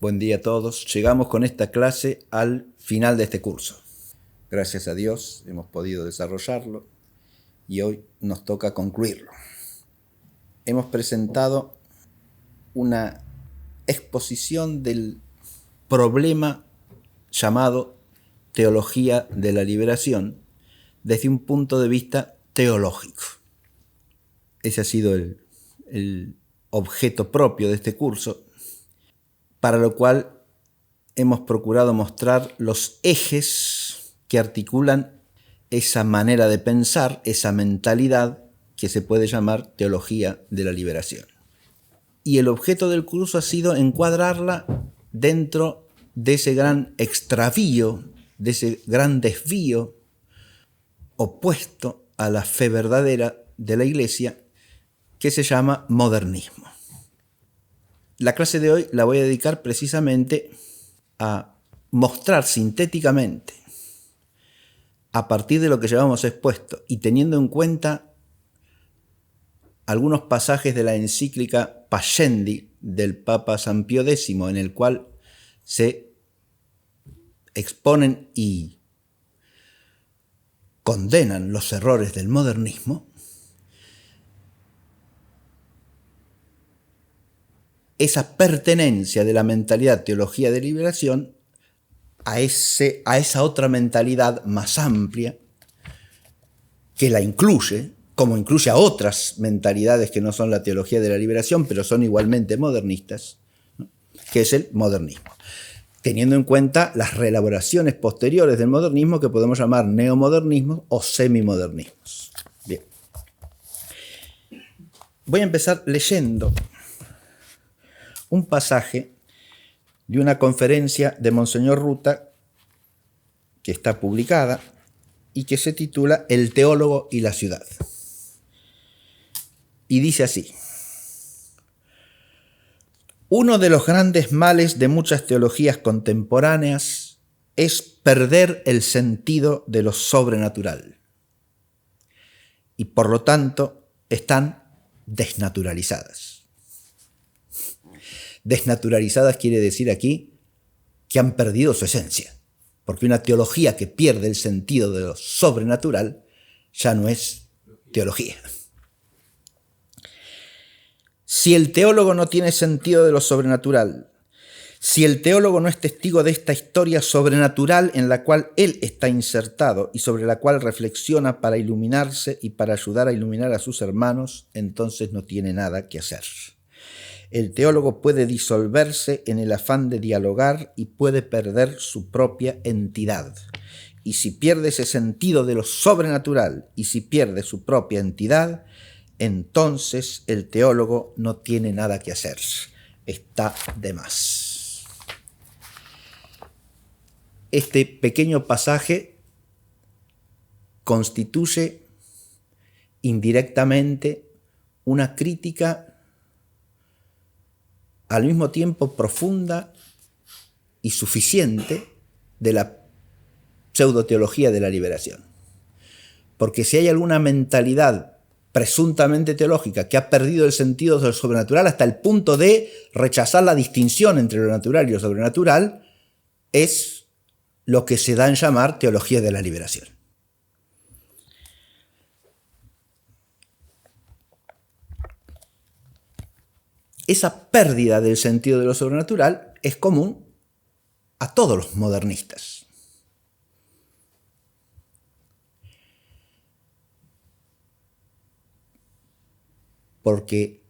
Buen día a todos. Llegamos con esta clase al final de este curso. Gracias a Dios hemos podido desarrollarlo y hoy nos toca concluirlo. Hemos presentado una exposición del problema llamado teología de la liberación desde un punto de vista teológico. Ese ha sido el objeto propio de este curso, para lo cual hemos procurado mostrar los ejes que articulan esa manera de pensar, esa mentalidad que se puede llamar teología de la liberación. Y el objeto del curso ha sido encuadrarla dentro de ese gran extravío, de ese gran desvío opuesto a la fe verdadera de la Iglesia, que se llama modernismo. La clase de hoy la voy a dedicar precisamente a mostrar sintéticamente, a partir de lo que llevamos expuesto y teniendo en cuenta algunos pasajes de la encíclica Pascendi del Papa San Pío X, en el cual se exponen y condenan los errores del modernismo, esa pertenencia de la mentalidad teología de liberación a esa otra mentalidad más amplia que la incluye, como incluye a otras mentalidades que no son la teología de la liberación, pero son igualmente modernistas, ¿no? Que es el modernismo. Teniendo en cuenta las reelaboraciones posteriores del modernismo que podemos llamar neomodernismos o semimodernismos. Bien. Voy a empezar leyendo un pasaje de una conferencia de Monseñor Ruta que está publicada y que se titula El teólogo y la ciudad. Y dice así: uno de los grandes males de muchas teologías contemporáneas es perder el sentido de lo sobrenatural y por lo tanto están desnaturalizadas. Desnaturalizadas quiere decir aquí que han perdido su esencia, porque una teología que pierde el sentido de lo sobrenatural ya no es teología. Si el teólogo no tiene sentido de lo sobrenatural, si el teólogo no es testigo de esta historia sobrenatural en la cual él está insertado y sobre la cual reflexiona para iluminarse y para ayudar a iluminar a sus hermanos, entonces no tiene nada que hacer. El teólogo puede disolverse en el afán de dialogar y puede perder su propia entidad. Y si pierde ese sentido de lo sobrenatural y si pierde su propia entidad, entonces el teólogo no tiene nada que hacer. Está de más. Este pequeño pasaje constituye indirectamente una crítica al mismo tiempo profunda y suficiente de la pseudoteología de la liberación. Porque si hay alguna mentalidad presuntamente teológica que ha perdido el sentido de lo sobrenatural hasta el punto de rechazar la distinción entre lo natural y lo sobrenatural, es lo que se da en llamar teología de la liberación. Esa pérdida del sentido de lo sobrenatural es común a todos los modernistas. Porque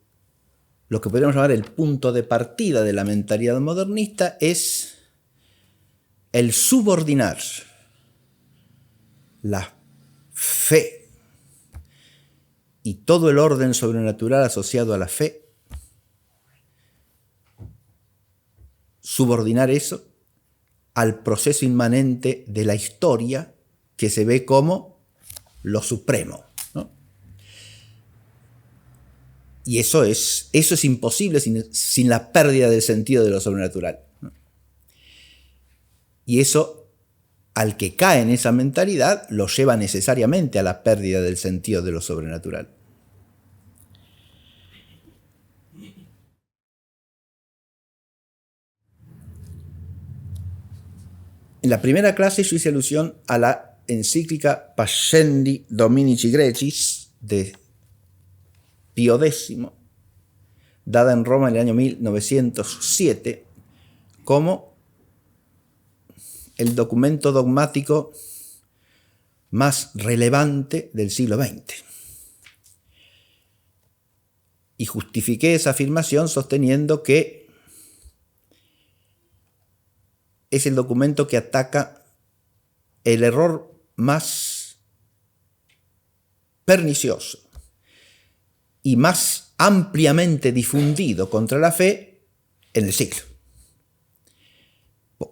lo que podríamos llamar el punto de partida de la mentalidad modernista es el subordinar la fe y todo el orden sobrenatural asociado a la fe, subordinar eso al proceso inmanente de la historia que se ve como lo supremo, ¿no? Y eso es imposible sin la pérdida del sentido de lo sobrenatural, ¿no? Y eso, al que cae en esa mentalidad, lo lleva necesariamente a la pérdida del sentido de lo sobrenatural. En la primera clase yo hice alusión a la encíclica Pascendi Dominici Grecis de Pío X, dada en Roma en el año 1907, como el documento dogmático más relevante del siglo XX. Y justifiqué esa afirmación sosteniendo que es el documento que ataca el error más pernicioso y más ampliamente difundido contra la fe en el siglo.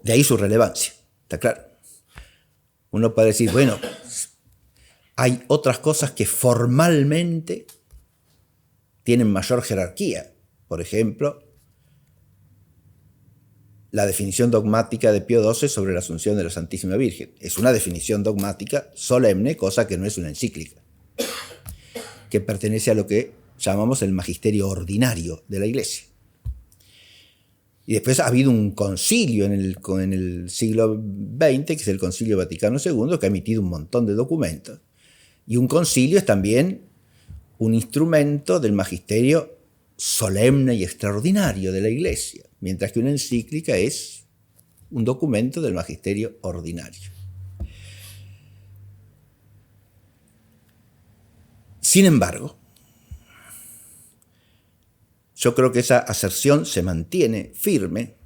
De ahí su relevancia, está claro. Uno puede decir, bueno, hay otras cosas que formalmente tienen mayor jerarquía. Por ejemplo, la definición dogmática de Pío XII sobre la Asunción de la Santísima Virgen. Es una definición dogmática solemne, cosa que no es una encíclica, que pertenece a lo que llamamos el magisterio ordinario de la Iglesia. Y después ha habido un concilio en el siglo XX, que es el Concilio Vaticano II, que ha emitido un montón de documentos. Y un concilio es también un instrumento del magisterio solemne y extraordinario de la Iglesia, mientras que una encíclica es un documento del magisterio ordinario. Sin embargo, yo creo que esa aserción se mantiene firme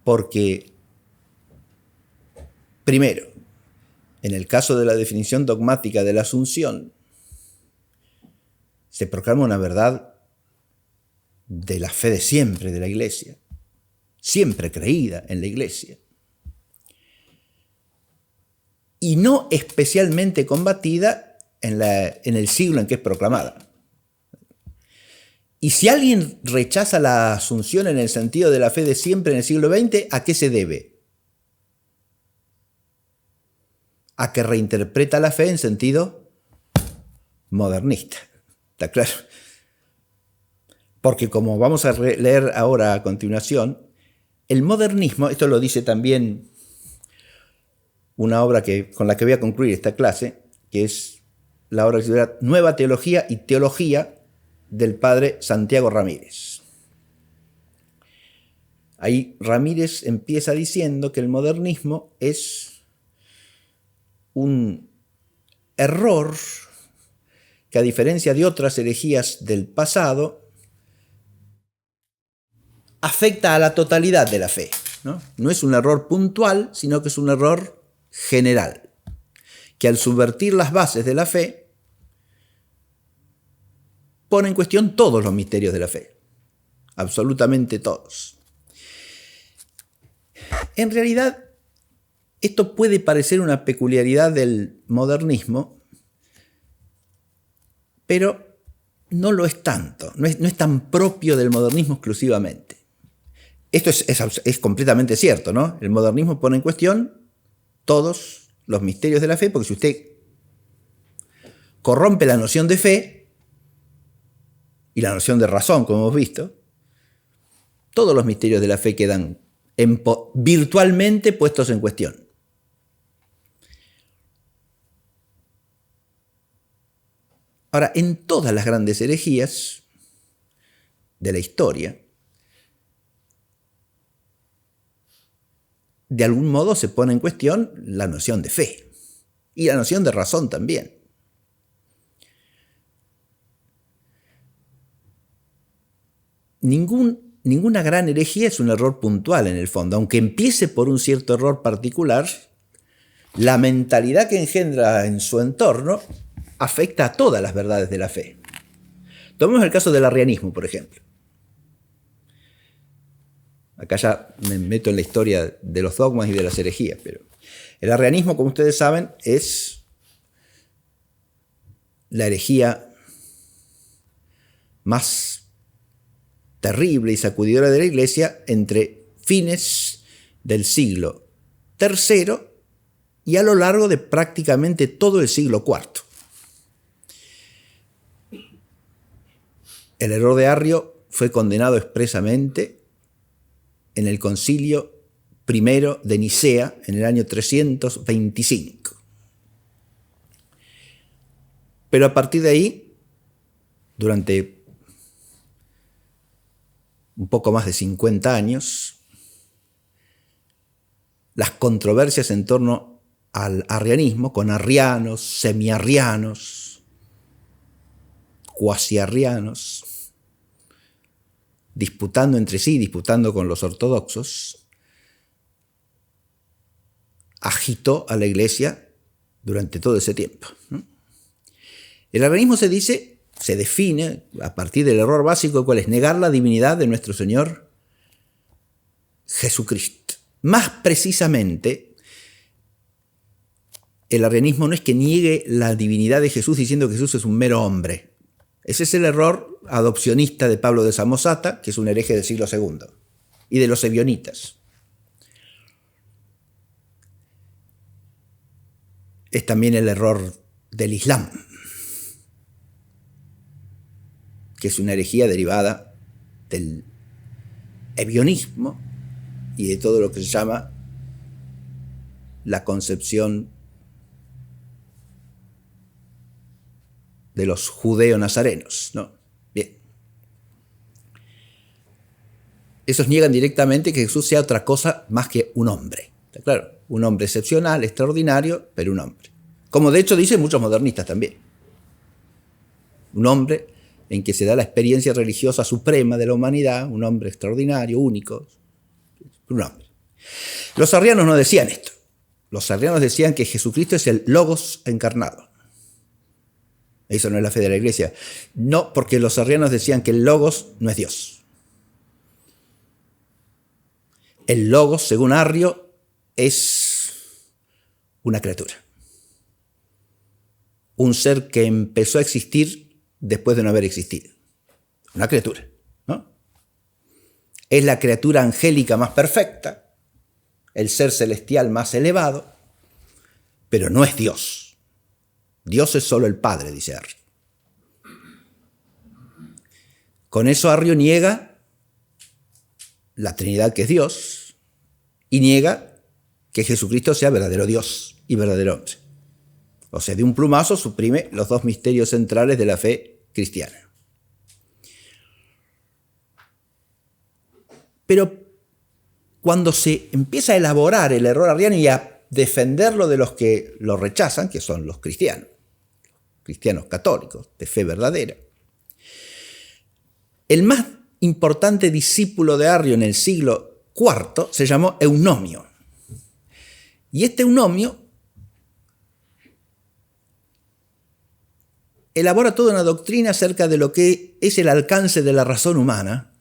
porque, primero, en el caso de la definición dogmática de la Asunción, se proclama una verdad de la fe de siempre de la Iglesia, siempre creída en la Iglesia, y no especialmente combatida en el siglo en que es proclamada. Y si alguien rechaza la Asunción en el sentido de la fe de siempre en el siglo XX, ¿a qué se debe? A que reinterpreta la fe en sentido modernista. ¿Está claro? Porque como vamos a leer ahora a continuación, el modernismo, esto lo dice también una obra con la que voy a concluir esta clase, que es la obra que se llama Nueva Teología y Teología del padre Santiago Ramírez. Ahí Ramírez empieza diciendo que el modernismo es un error que, a diferencia de otras herejías del pasado, afecta a la totalidad de la fe, ¿no? No es un error puntual, sino que es un error general, que al subvertir las bases de la fe, pone en cuestión todos los misterios de la fe, absolutamente todos. En realidad, esto puede parecer una peculiaridad del modernismo, pero no lo es tanto, no es tan propio del modernismo exclusivamente. Esto es completamente cierto, ¿no? El modernismo pone en cuestión todos los misterios de la fe, porque si usted corrompe la noción de fe y la noción de razón, como hemos visto, todos los misterios de la fe quedan virtualmente puestos en cuestión. Ahora, en todas las grandes herejías de la historia, de algún modo se pone en cuestión la noción de fe y la noción de razón también. Ninguna gran herejía es un error puntual en el fondo, aunque empiece por un cierto error particular, la mentalidad que engendra en su entorno afecta a todas las verdades de la fe. Tomemos el caso del arrianismo, por ejemplo. Acá ya me meto en la historia de los dogmas y de las herejías, pero el arrianismo, como ustedes saben, es la herejía más terrible y sacudidora de la Iglesia entre fines del siglo III y a lo largo de prácticamente todo el siglo IV. El error de Arrio fue condenado expresamente en el Concilio primero de Nicea en el año 325. Pero a partir de ahí, durante un poco más de 50 años, las controversias en torno al arrianismo, con arrianos, semiarrianos, cuasiarrianos, disputando entre sí, disputando con los ortodoxos, agitó a la Iglesia durante todo ese tiempo. El arrianismo se define a partir del error básico, cuál es negar la divinidad de nuestro Señor Jesucristo. Más precisamente, el arrianismo no es que niegue la divinidad de Jesús diciendo que Jesús es un mero hombre. Ese es el error adopcionista de Pablo de Samosata, que es un hereje del siglo II, y de los ebionitas. Es también el error del Islam, que es una herejía derivada del ebionismo y de todo lo que se llama la concepción de los judeo-nazarenos, ¿no? Bien. Esos niegan directamente que Jesús sea otra cosa más que un hombre. ¿Está claro? Un hombre excepcional, extraordinario, pero un hombre. Como de hecho dicen muchos modernistas también. Un hombre en que se da la experiencia religiosa suprema de la humanidad, un hombre extraordinario, único, un hombre. Los arrianos no decían esto. Los arrianos decían que Jesucristo es el Logos encarnado. Eso no es la fe de la Iglesia. No, porque los arrianos decían que el Logos no es Dios. El Logos, según Arrio, es una criatura. Un ser que empezó a existir después de no haber existido. Una criatura, ¿no? Es la criatura angélica más perfecta, el ser celestial más elevado, pero no es Dios. Dios es solo el Padre, dice Arrio. Con eso Arrio niega la Trinidad, que es Dios, y niega que Jesucristo sea verdadero Dios y verdadero hombre. O sea, de un plumazo suprime los dos misterios centrales de la fe cristiana. Pero cuando se empieza a elaborar el error arriano y a defenderlo de los que lo rechazan, que son los cristianos católicos, de fe verdadera, el más importante discípulo de Arrio en el siglo IV se llamó Eunomio. Y este Eunomio elabora toda una doctrina acerca de lo que es el alcance de la razón humana,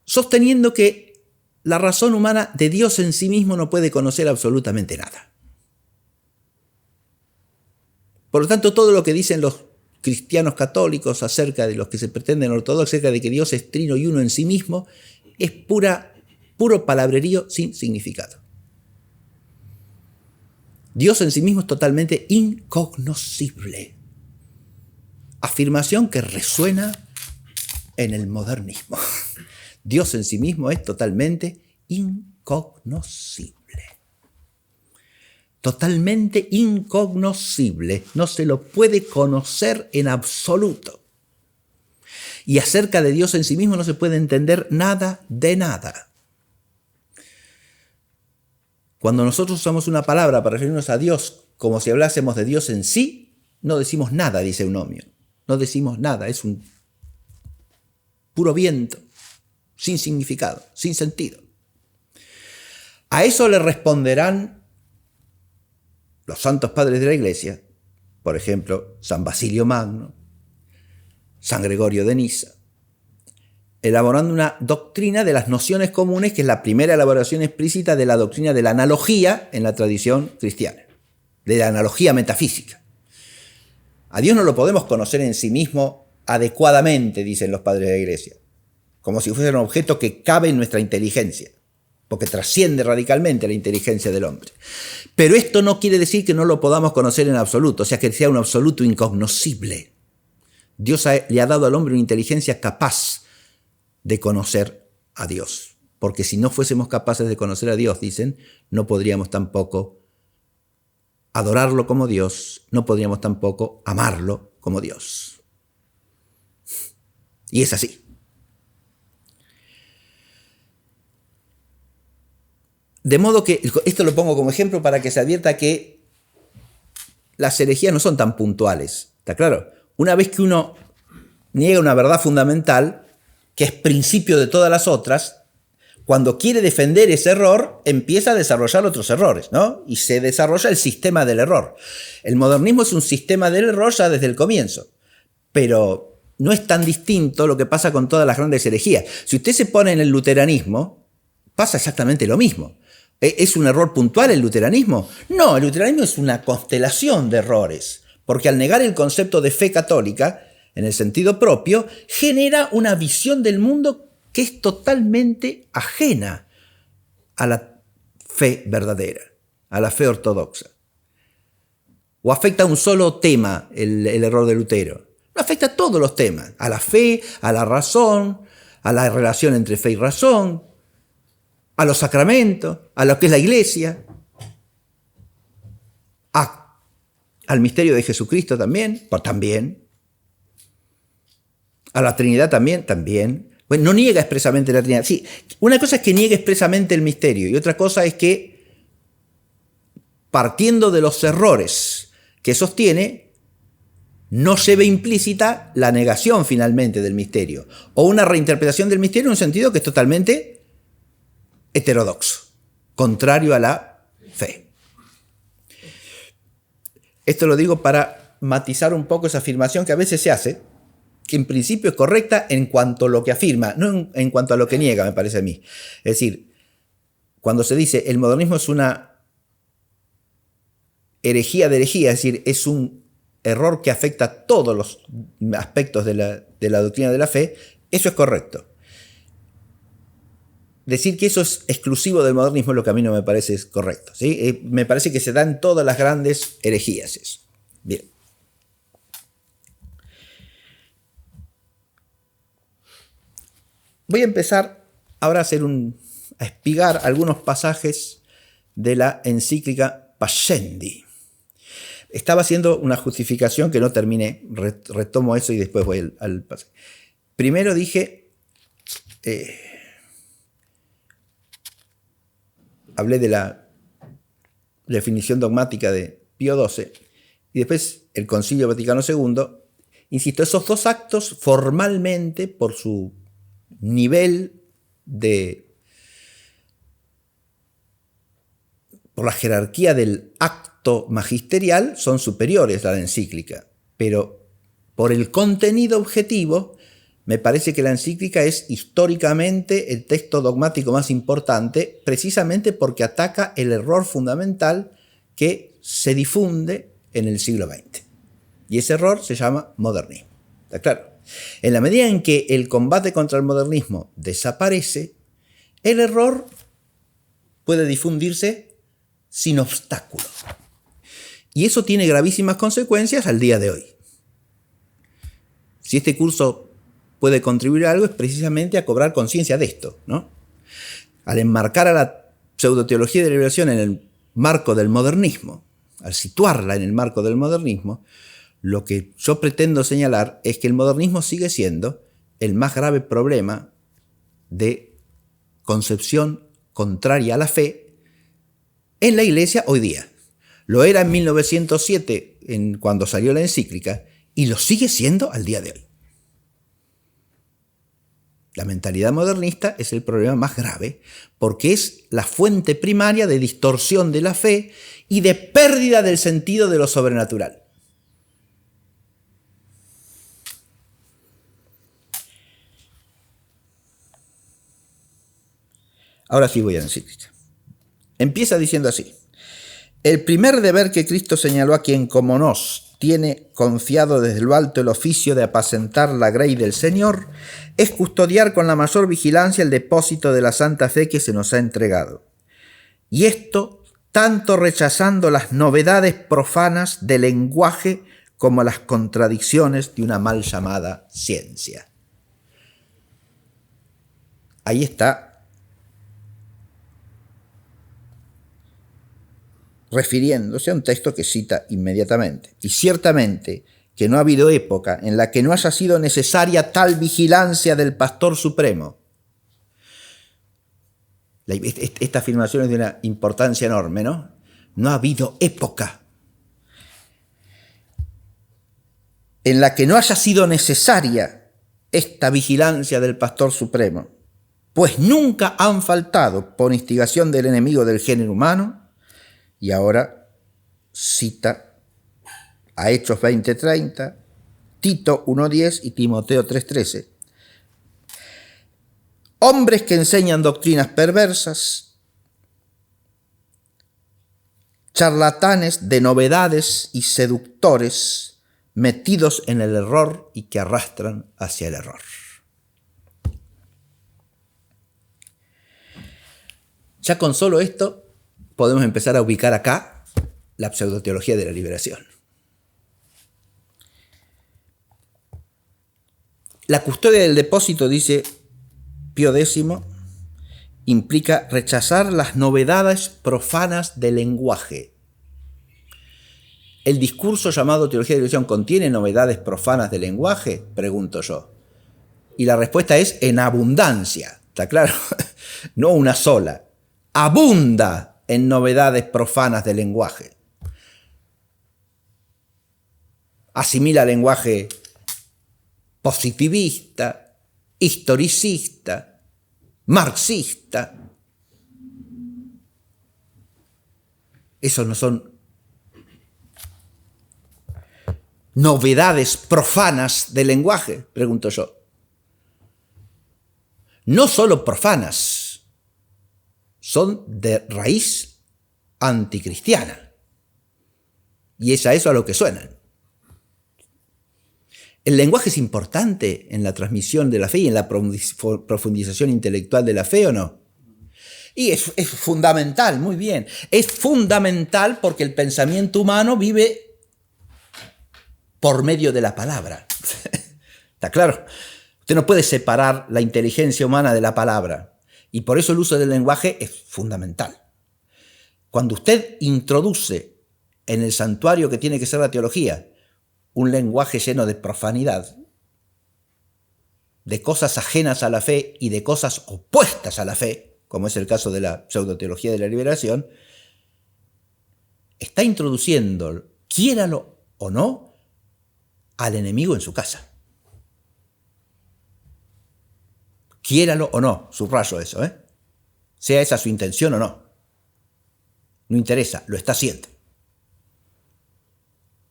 sosteniendo que la razón humana de Dios en sí mismo no puede conocer absolutamente nada. Por lo tanto, todo lo que dicen los cristianos católicos acerca de los que se pretenden ortodoxos, acerca de que Dios es trino y uno en sí mismo, es puro palabrerío sin significado. Dios en sí mismo es totalmente incognoscible. Afirmación que resuena en el modernismo. Dios en sí mismo es totalmente incognoscible. Totalmente incognoscible. No se lo puede conocer en absoluto. Y acerca de Dios en sí mismo no se puede entender nada de nada. Cuando nosotros usamos una palabra para referirnos a Dios como si hablásemos de Dios en sí, no decimos nada, dice Eunomio. No decimos nada, es un puro viento, sin significado, sin sentido. A eso le responderán los santos padres de la Iglesia, por ejemplo, San Basilio Magno, San Gregorio de Niza, elaborando una doctrina de las nociones comunes, que es la primera elaboración explícita de la doctrina de la analogía en la tradición cristiana, de la analogía metafísica. A Dios no lo podemos conocer en sí mismo adecuadamente, dicen los padres de la Iglesia, como si fuese un objeto que cabe en nuestra inteligencia, porque trasciende radicalmente la inteligencia del hombre. Pero esto no quiere decir que no lo podamos conocer en absoluto, o sea, que sea un absoluto incognoscible. Dios le ha dado al hombre una inteligencia capaz de conocer a Dios. porque si no fuésemos capaces de conocer a Dios, dicen, no podríamos tampoco adorarlo como Dios, no podríamos tampoco amarlo como Dios. Y es así. De modo que, esto lo pongo como ejemplo para que se advierta que las herejías no son tan puntuales. ¿Está claro? Una vez que uno niega una verdad fundamental, que es principio de todas las otras, cuando quiere defender ese error, empieza a desarrollar otros errores, ¿no? Y se desarrolla el sistema del error. El modernismo es un sistema del error ya desde el comienzo, pero no es tan distinto lo que pasa con todas las grandes herejías. Si usted se pone en el luteranismo, pasa exactamente lo mismo. ¿Es un error puntual el luteranismo? No, el luteranismo es una constelación de errores, porque al negar el concepto de fe católica, en el sentido propio, genera una visión del mundo que es totalmente ajena a la fe verdadera, a la fe ortodoxa. O afecta a un solo tema el error de Lutero. No afecta a todos los temas, a la fe, a la razón, a la relación entre fe y razón, a los sacramentos, a lo que es la iglesia, al misterio de Jesucristo también, a la Trinidad también. Bueno, no niega expresamente la Trinidad. Sí, una cosa es que niegue expresamente el misterio y otra cosa es que, partiendo de los errores que sostiene, no se ve implícita la negación finalmente del misterio o una reinterpretación del misterio en un sentido que es totalmente heterodoxo, contrario a la fe. Esto lo digo para matizar un poco esa afirmación que a veces se hace, que en principio es correcta en cuanto a lo que afirma, no en cuanto a lo que niega, me parece a mí. Es decir, cuando se dice el modernismo es una herejía de herejía, es decir, es un error que afecta todos los aspectos de la doctrina de la fe, eso es correcto. Decir que eso es exclusivo del modernismo es lo que a mí no me parece correcto, ¿sí? Me parece que se da en todas las grandes herejías eso. Bien. Voy a empezar ahora a espigar algunos pasajes de la encíclica Pascendi. Estaba haciendo una justificación que no terminé, retomo eso y después voy al pasaje. Primero dije... hablé de la definición dogmática de Pío XII y después el Concilio Vaticano II. Insisto, esos dos actos formalmente, por su nivel por la jerarquía del acto magisterial, son superiores a la encíclica, pero por el contenido objetivo, me parece que la encíclica es históricamente el texto dogmático más importante, precisamente porque ataca el error fundamental que se difunde en el siglo XX. Y ese error se llama modernismo. ¿Está claro? En la medida en que el combate contra el modernismo desaparece, el error puede difundirse sin obstáculo. Y eso tiene gravísimas consecuencias al día de hoy. Si este curso puede contribuir a algo, es precisamente a cobrar conciencia de esto, ¿no? Al enmarcar a la pseudoteología de la liberación en el marco del modernismo, al situarla en el marco del modernismo, lo que yo pretendo señalar es que el modernismo sigue siendo el más grave problema de concepción contraria a la fe en la Iglesia hoy día. Lo era en 1907, cuando salió la encíclica, y lo sigue siendo al día de hoy. La mentalidad modernista es el problema más grave porque es la fuente primaria de distorsión de la fe y de pérdida del sentido de lo sobrenatural. Ahora sí voy a la encíclica. Empieza diciendo así: el primer deber que Cristo señaló a quien como nos tiene confiado desde lo alto el oficio de apacentar la grey del Señor es custodiar con la mayor vigilancia el depósito de la santa fe que se nos ha entregado. Y esto tanto rechazando las novedades profanas del lenguaje como las contradicciones de una mal llamada ciencia. Ahí está refiriéndose a un texto que cita inmediatamente. Y ciertamente que no ha habido época en la que no haya sido necesaria tal vigilancia del Pastor Supremo. Esta afirmación es de una importancia enorme, ¿no? No ha habido época en la que no haya sido necesaria esta vigilancia del Pastor Supremo, pues nunca han faltado, por instigación del enemigo del género humano, y ahora cita a Hechos 20:30, Tito 1:10 y Timoteo 3:13, hombres que enseñan doctrinas perversas, charlatanes de novedades y seductores, metidos en el error y que arrastran hacia el error. Ya con solo esto podemos empezar a ubicar acá la pseudoteología de la liberación. La custodia del depósito, dice Pío X, implica rechazar las novedades profanas del lenguaje. ¿El discurso llamado teología de la liberación contiene novedades profanas del lenguaje?, pregunto yo. Y la respuesta es en abundancia, ¿está claro? No una sola. Abunda en novedades profanas del lenguaje. Asimila lenguaje positivista, historicista, marxista. Esos no son novedades profanas del lenguaje, pregunto yo. No solo profanas, son de raíz anticristiana. Y es a eso a lo que suenan. El lenguaje es importante en la transmisión de la fe y en la profundización intelectual de la fe, ¿o no? Y es fundamental, muy bien. Es fundamental porque el pensamiento humano vive por medio de la palabra. ¿Está claro? Usted no puede separar la inteligencia humana de la palabra. Y por eso el uso del lenguaje es fundamental. Cuando usted introduce en el santuario que tiene que ser la teología un lenguaje lleno de profanidad, de cosas ajenas a la fe y de cosas opuestas a la fe, como es el caso de la pseudoteología de la liberación, está introduciendo, quiéralo o no, al enemigo en su casa. Quiéralo o no, subrayo eso, sea esa su intención o no. No interesa, lo está haciendo.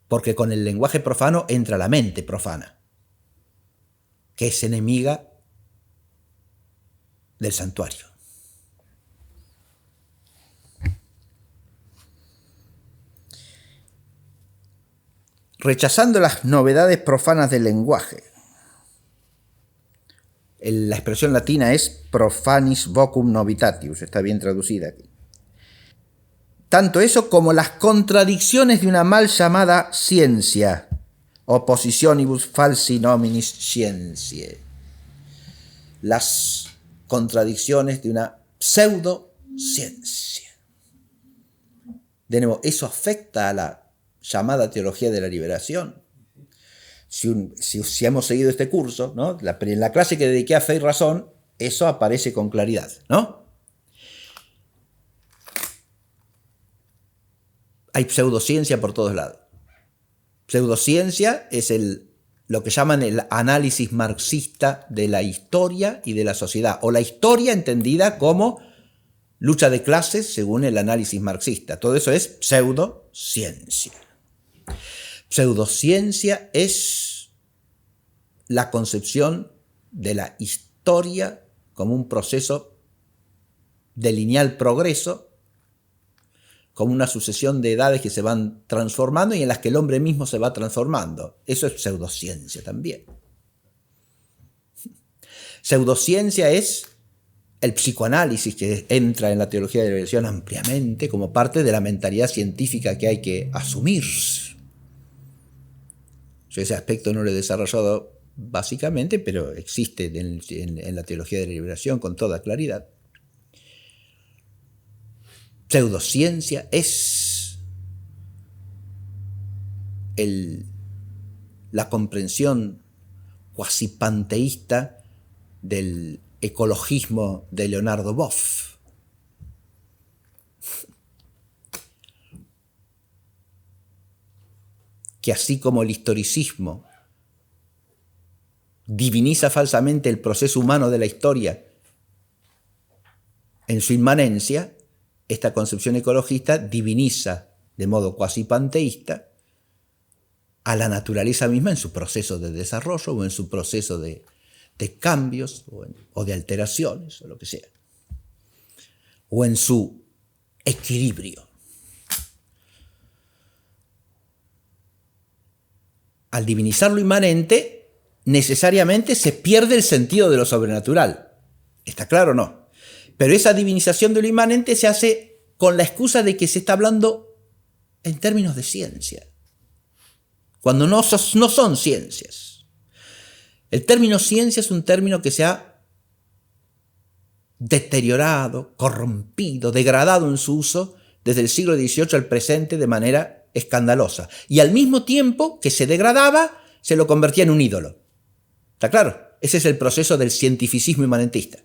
Porque con el lenguaje profano entra la mente profana, que es enemiga del santuario. Rechazando las novedades profanas del lenguaje. La expresión latina es profanis vocum novitatius, está bien traducida aquí. Tanto eso como las contradicciones de una mal llamada ciencia, oppositionibus falsi nominis scientiae. Las contradicciones de una pseudociencia. De nuevo, eso afecta a la llamada teología de la liberación. Si hemos seguido este curso, ¿no? En la clase que dediqué a fe y razón, eso aparece con claridad, ¿no? Hay pseudociencia por todos lados. Pseudociencia es lo que llaman el análisis marxista de la historia y de la sociedad, o la historia entendida como lucha de clases según el análisis marxista. Todo eso es pseudociencia. Pseudociencia es la concepción de la historia como un proceso de lineal progreso, como una sucesión de edades que se van transformando y en las que el hombre mismo se va transformando. Eso es pseudociencia también. Pseudociencia es el psicoanálisis que entra en la teología de la liberación ampliamente como parte de la mentalidad científica que hay que asumir. Yo ese aspecto no lo he desarrollado básicamente, pero existe en la teología de la liberación con toda claridad. Pseudociencia es la comprensión cuasi panteísta del ecologismo de Leonardo Boff. Que así como el historicismo diviniza falsamente el proceso humano de la historia en su inmanencia, esta concepción ecologista diviniza de modo cuasi panteísta a la naturaleza misma en su proceso de desarrollo o en su proceso de cambios o de alteraciones o lo que sea, o en su equilibrio. Al divinizar lo inmanente, necesariamente se pierde el sentido de lo sobrenatural. ¿Está claro o no? Pero esa divinización de lo inmanente se hace con la excusa de que se está hablando en términos de ciencia, cuando no son ciencias. El término ciencia es un término que se ha deteriorado, corrompido, degradado en su uso desde el siglo XVIII al presente de manera escandalosa. Y al mismo tiempo que se degradaba, se lo convertía en un ídolo. ¿Está claro? Ese es el proceso del cientificismo inmanentista.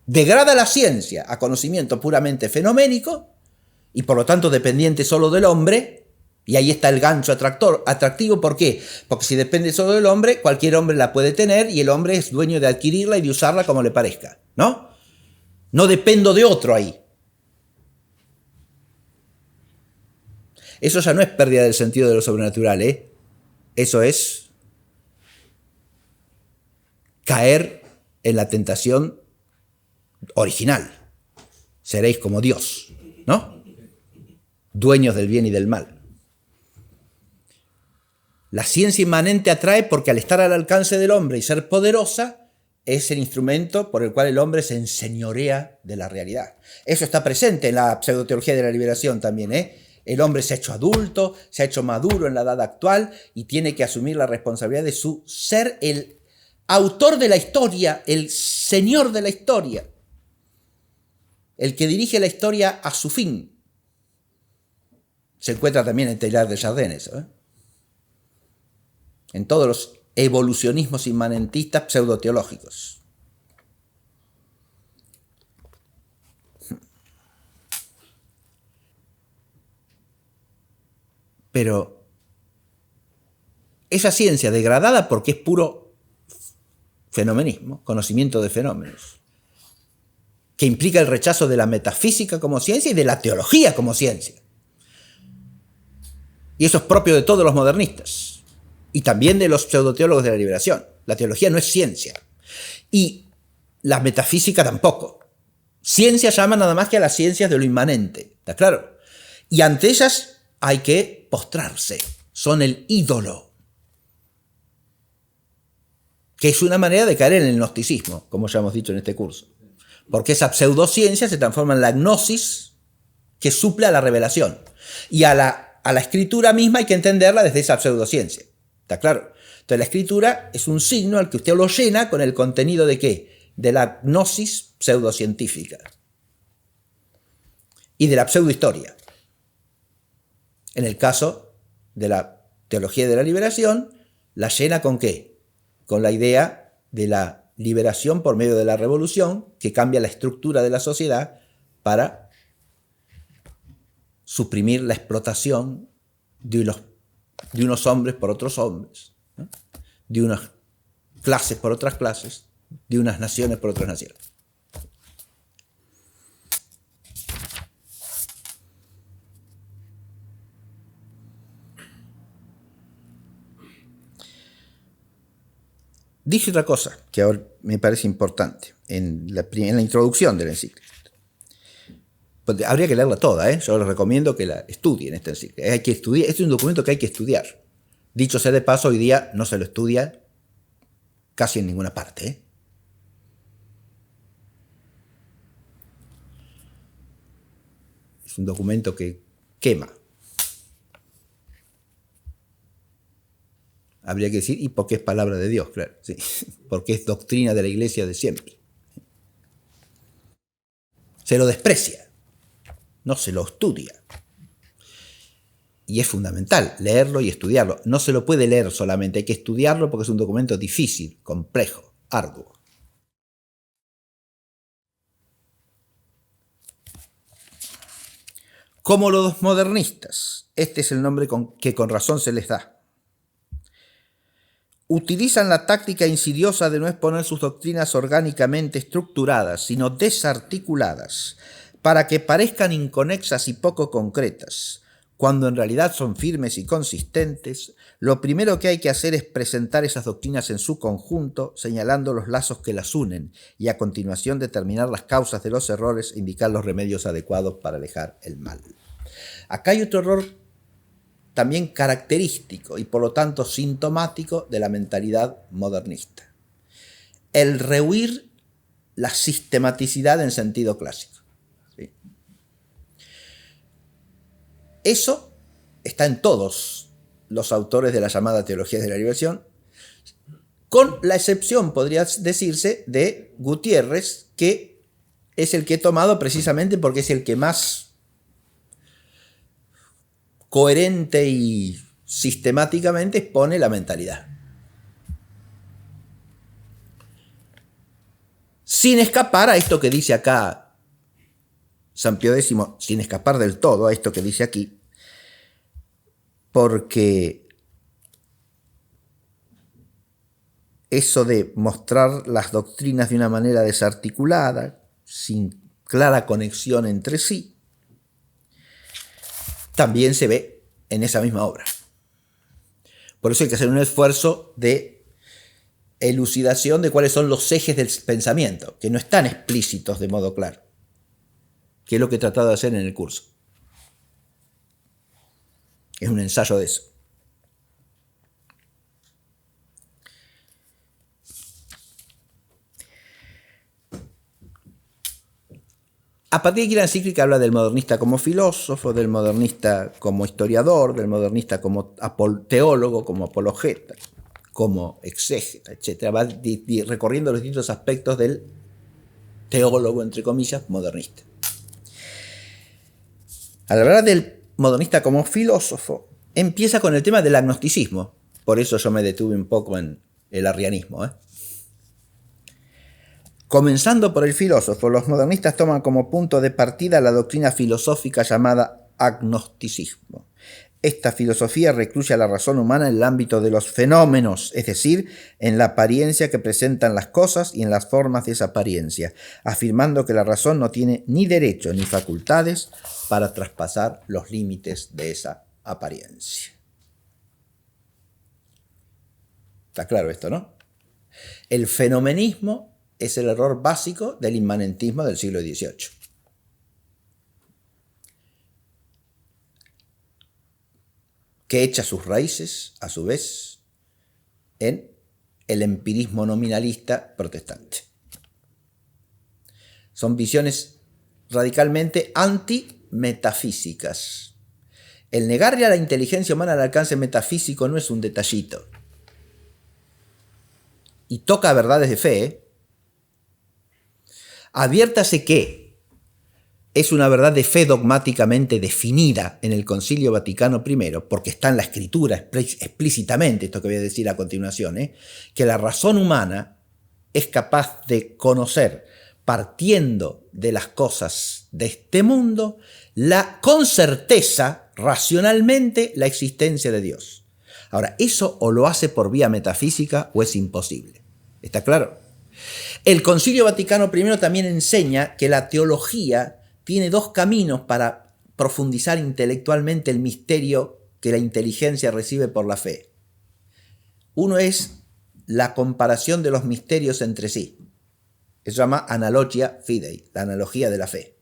Degrada la ciencia a conocimiento puramente fenoménico y por lo tanto dependiente solo del hombre, y ahí está el gancho atractivo. ¿Por qué? Porque si depende solo del hombre, cualquier hombre la puede tener y el hombre es dueño de adquirirla y de usarla como le parezca, ¿no? No dependo de otro ahí. Eso ya no es pérdida del sentido de lo sobrenatural, ¿eh? Eso es caer en la tentación original. Seréis como Dios, ¿no? Dueños del bien y del mal. La ciencia inmanente atrae porque al estar al alcance del hombre y ser poderosa, es el instrumento por el cual el hombre se enseñorea de la realidad. Eso está presente en la pseudoteología de la liberación también, ¿eh? El hombre se ha hecho adulto, se ha hecho maduro en la edad actual y tiene que asumir la responsabilidad de su ser el autor de la historia, el señor de la historia, el que dirige la historia a su fin. Se encuentra también en Teilhard de Chardin eso, ¿eh? En todos los evolucionismos inmanentistas pseudoteológicos. Pero esa ciencia degradada porque es puro fenomenismo, conocimiento de fenómenos, que implica el rechazo de la metafísica como ciencia y de la teología como ciencia. Y eso es propio de todos los modernistas y también de los pseudoteólogos de la liberación. La teología no es ciencia y la metafísica tampoco. Ciencia llama nada más que a las ciencias de lo inmanente, ¿está claro? Y ante ellas hay que postrarse, son el ídolo, que es una manera de caer en el gnosticismo, como ya hemos dicho en este curso, porque esa pseudociencia se transforma en la gnosis que suple a la revelación, y a la escritura misma hay que entenderla desde esa pseudociencia, ¿está claro? Entonces la escritura es un signo al que usted lo llena con el contenido de ¿qué? De la gnosis pseudocientífica y de la pseudohistoria. En el caso de la teología de la liberación, la llena ¿con qué? Con la idea de la liberación por medio de la revolución que cambia la estructura de la sociedad para suprimir la explotación de unos hombres por otros hombres, ¿no? De unas clases por otras clases, de unas naciones por otras naciones. Dije otra cosa que ahora me parece importante en la introducción de la encíclica. Pues habría que leerla toda, ¿eh? Yo les recomiendo que la estudien esta encíclica. Hay que estudiar. Este es un documento que hay que estudiar. Dicho sea de paso, hoy día no se lo estudia casi en ninguna parte, ¿eh? Es un documento que quema. Habría que decir, y porque es palabra de Dios, claro, sí, porque es doctrina de la Iglesia de siempre. Se lo desprecia, no se lo estudia. Y es fundamental leerlo y estudiarlo. No se lo puede leer solamente, hay que estudiarlo porque es un documento difícil, complejo, arduo. Como los modernistas, este es el nombre que con razón se les da, utilizan la táctica insidiosa de no exponer sus doctrinas orgánicamente estructuradas, sino desarticuladas, para que parezcan inconexas y poco concretas, cuando en realidad son firmes y consistentes, lo primero que hay que hacer es presentar esas doctrinas en su conjunto, señalando los lazos que las unen, y a continuación determinar las causas de los errores e indicar los remedios adecuados para alejar el mal. Acá hay otro error también característico y por lo tanto sintomático de la mentalidad modernista: el rehuir la sistematicidad en sentido clásico. ¿Sí? Eso está en todos los autores de la llamada teología de la liberación, con la excepción, podría decirse, de Gutiérrez, que es el que he tomado precisamente porque es el que más coherente y sistemáticamente expone la mentalidad. Sin escapar a esto que dice acá San Pío X, sin escapar del todo a esto que dice aquí, porque eso de mostrar las doctrinas de una manera desarticulada, sin clara conexión entre sí, también se ve en esa misma obra. Por eso hay que hacer un esfuerzo de elucidación de cuáles son los ejes del pensamiento, que no están explícitos de modo claro, que es lo que he tratado de hacer en el curso. Es un ensayo de eso. A partir de aquí la encíclica habla del modernista como filósofo, del modernista como historiador, del modernista como teólogo, como apologeta, como exégeta, etc. Va recorriendo los distintos aspectos del teólogo, entre comillas, modernista. Al hablar del modernista como filósofo, empieza con el tema del agnosticismo. Por eso yo me detuve un poco en el arrianismo. Comenzando por el filósofo, los modernistas toman como punto de partida la doctrina filosófica llamada agnosticismo. Esta filosofía recluye a la razón humana en el ámbito de los fenómenos, es decir, en la apariencia que presentan las cosas y en las formas de esa apariencia, afirmando que la razón no tiene ni derecho ni facultades para traspasar los límites de esa apariencia. Está claro esto, ¿no? El fenomenismo es el error básico del inmanentismo del siglo XVIII. Que echa sus raíces, a su vez, en el empirismo nominalista protestante. Son visiones radicalmente antimetafísicas. El negarle a la inteligencia humana el alcance metafísico no es un detallito. Y toca verdades de fe, Adviértase que es una verdad de fe dogmáticamente definida en el Concilio Vaticano I, porque está en la Escritura explícitamente, esto que voy a decir a continuación, que la razón humana es capaz de conocer, partiendo de las cosas de este mundo, con certeza, racionalmente, la existencia de Dios. Ahora, eso o lo hace por vía metafísica o es imposible. ¿Está claro? El Concilio Vaticano I también enseña que la teología tiene dos caminos para profundizar intelectualmente el misterio que la inteligencia recibe por la fe. Uno es la comparación de los misterios entre sí. Eso se llama analogia fidei, la analogía de la fe.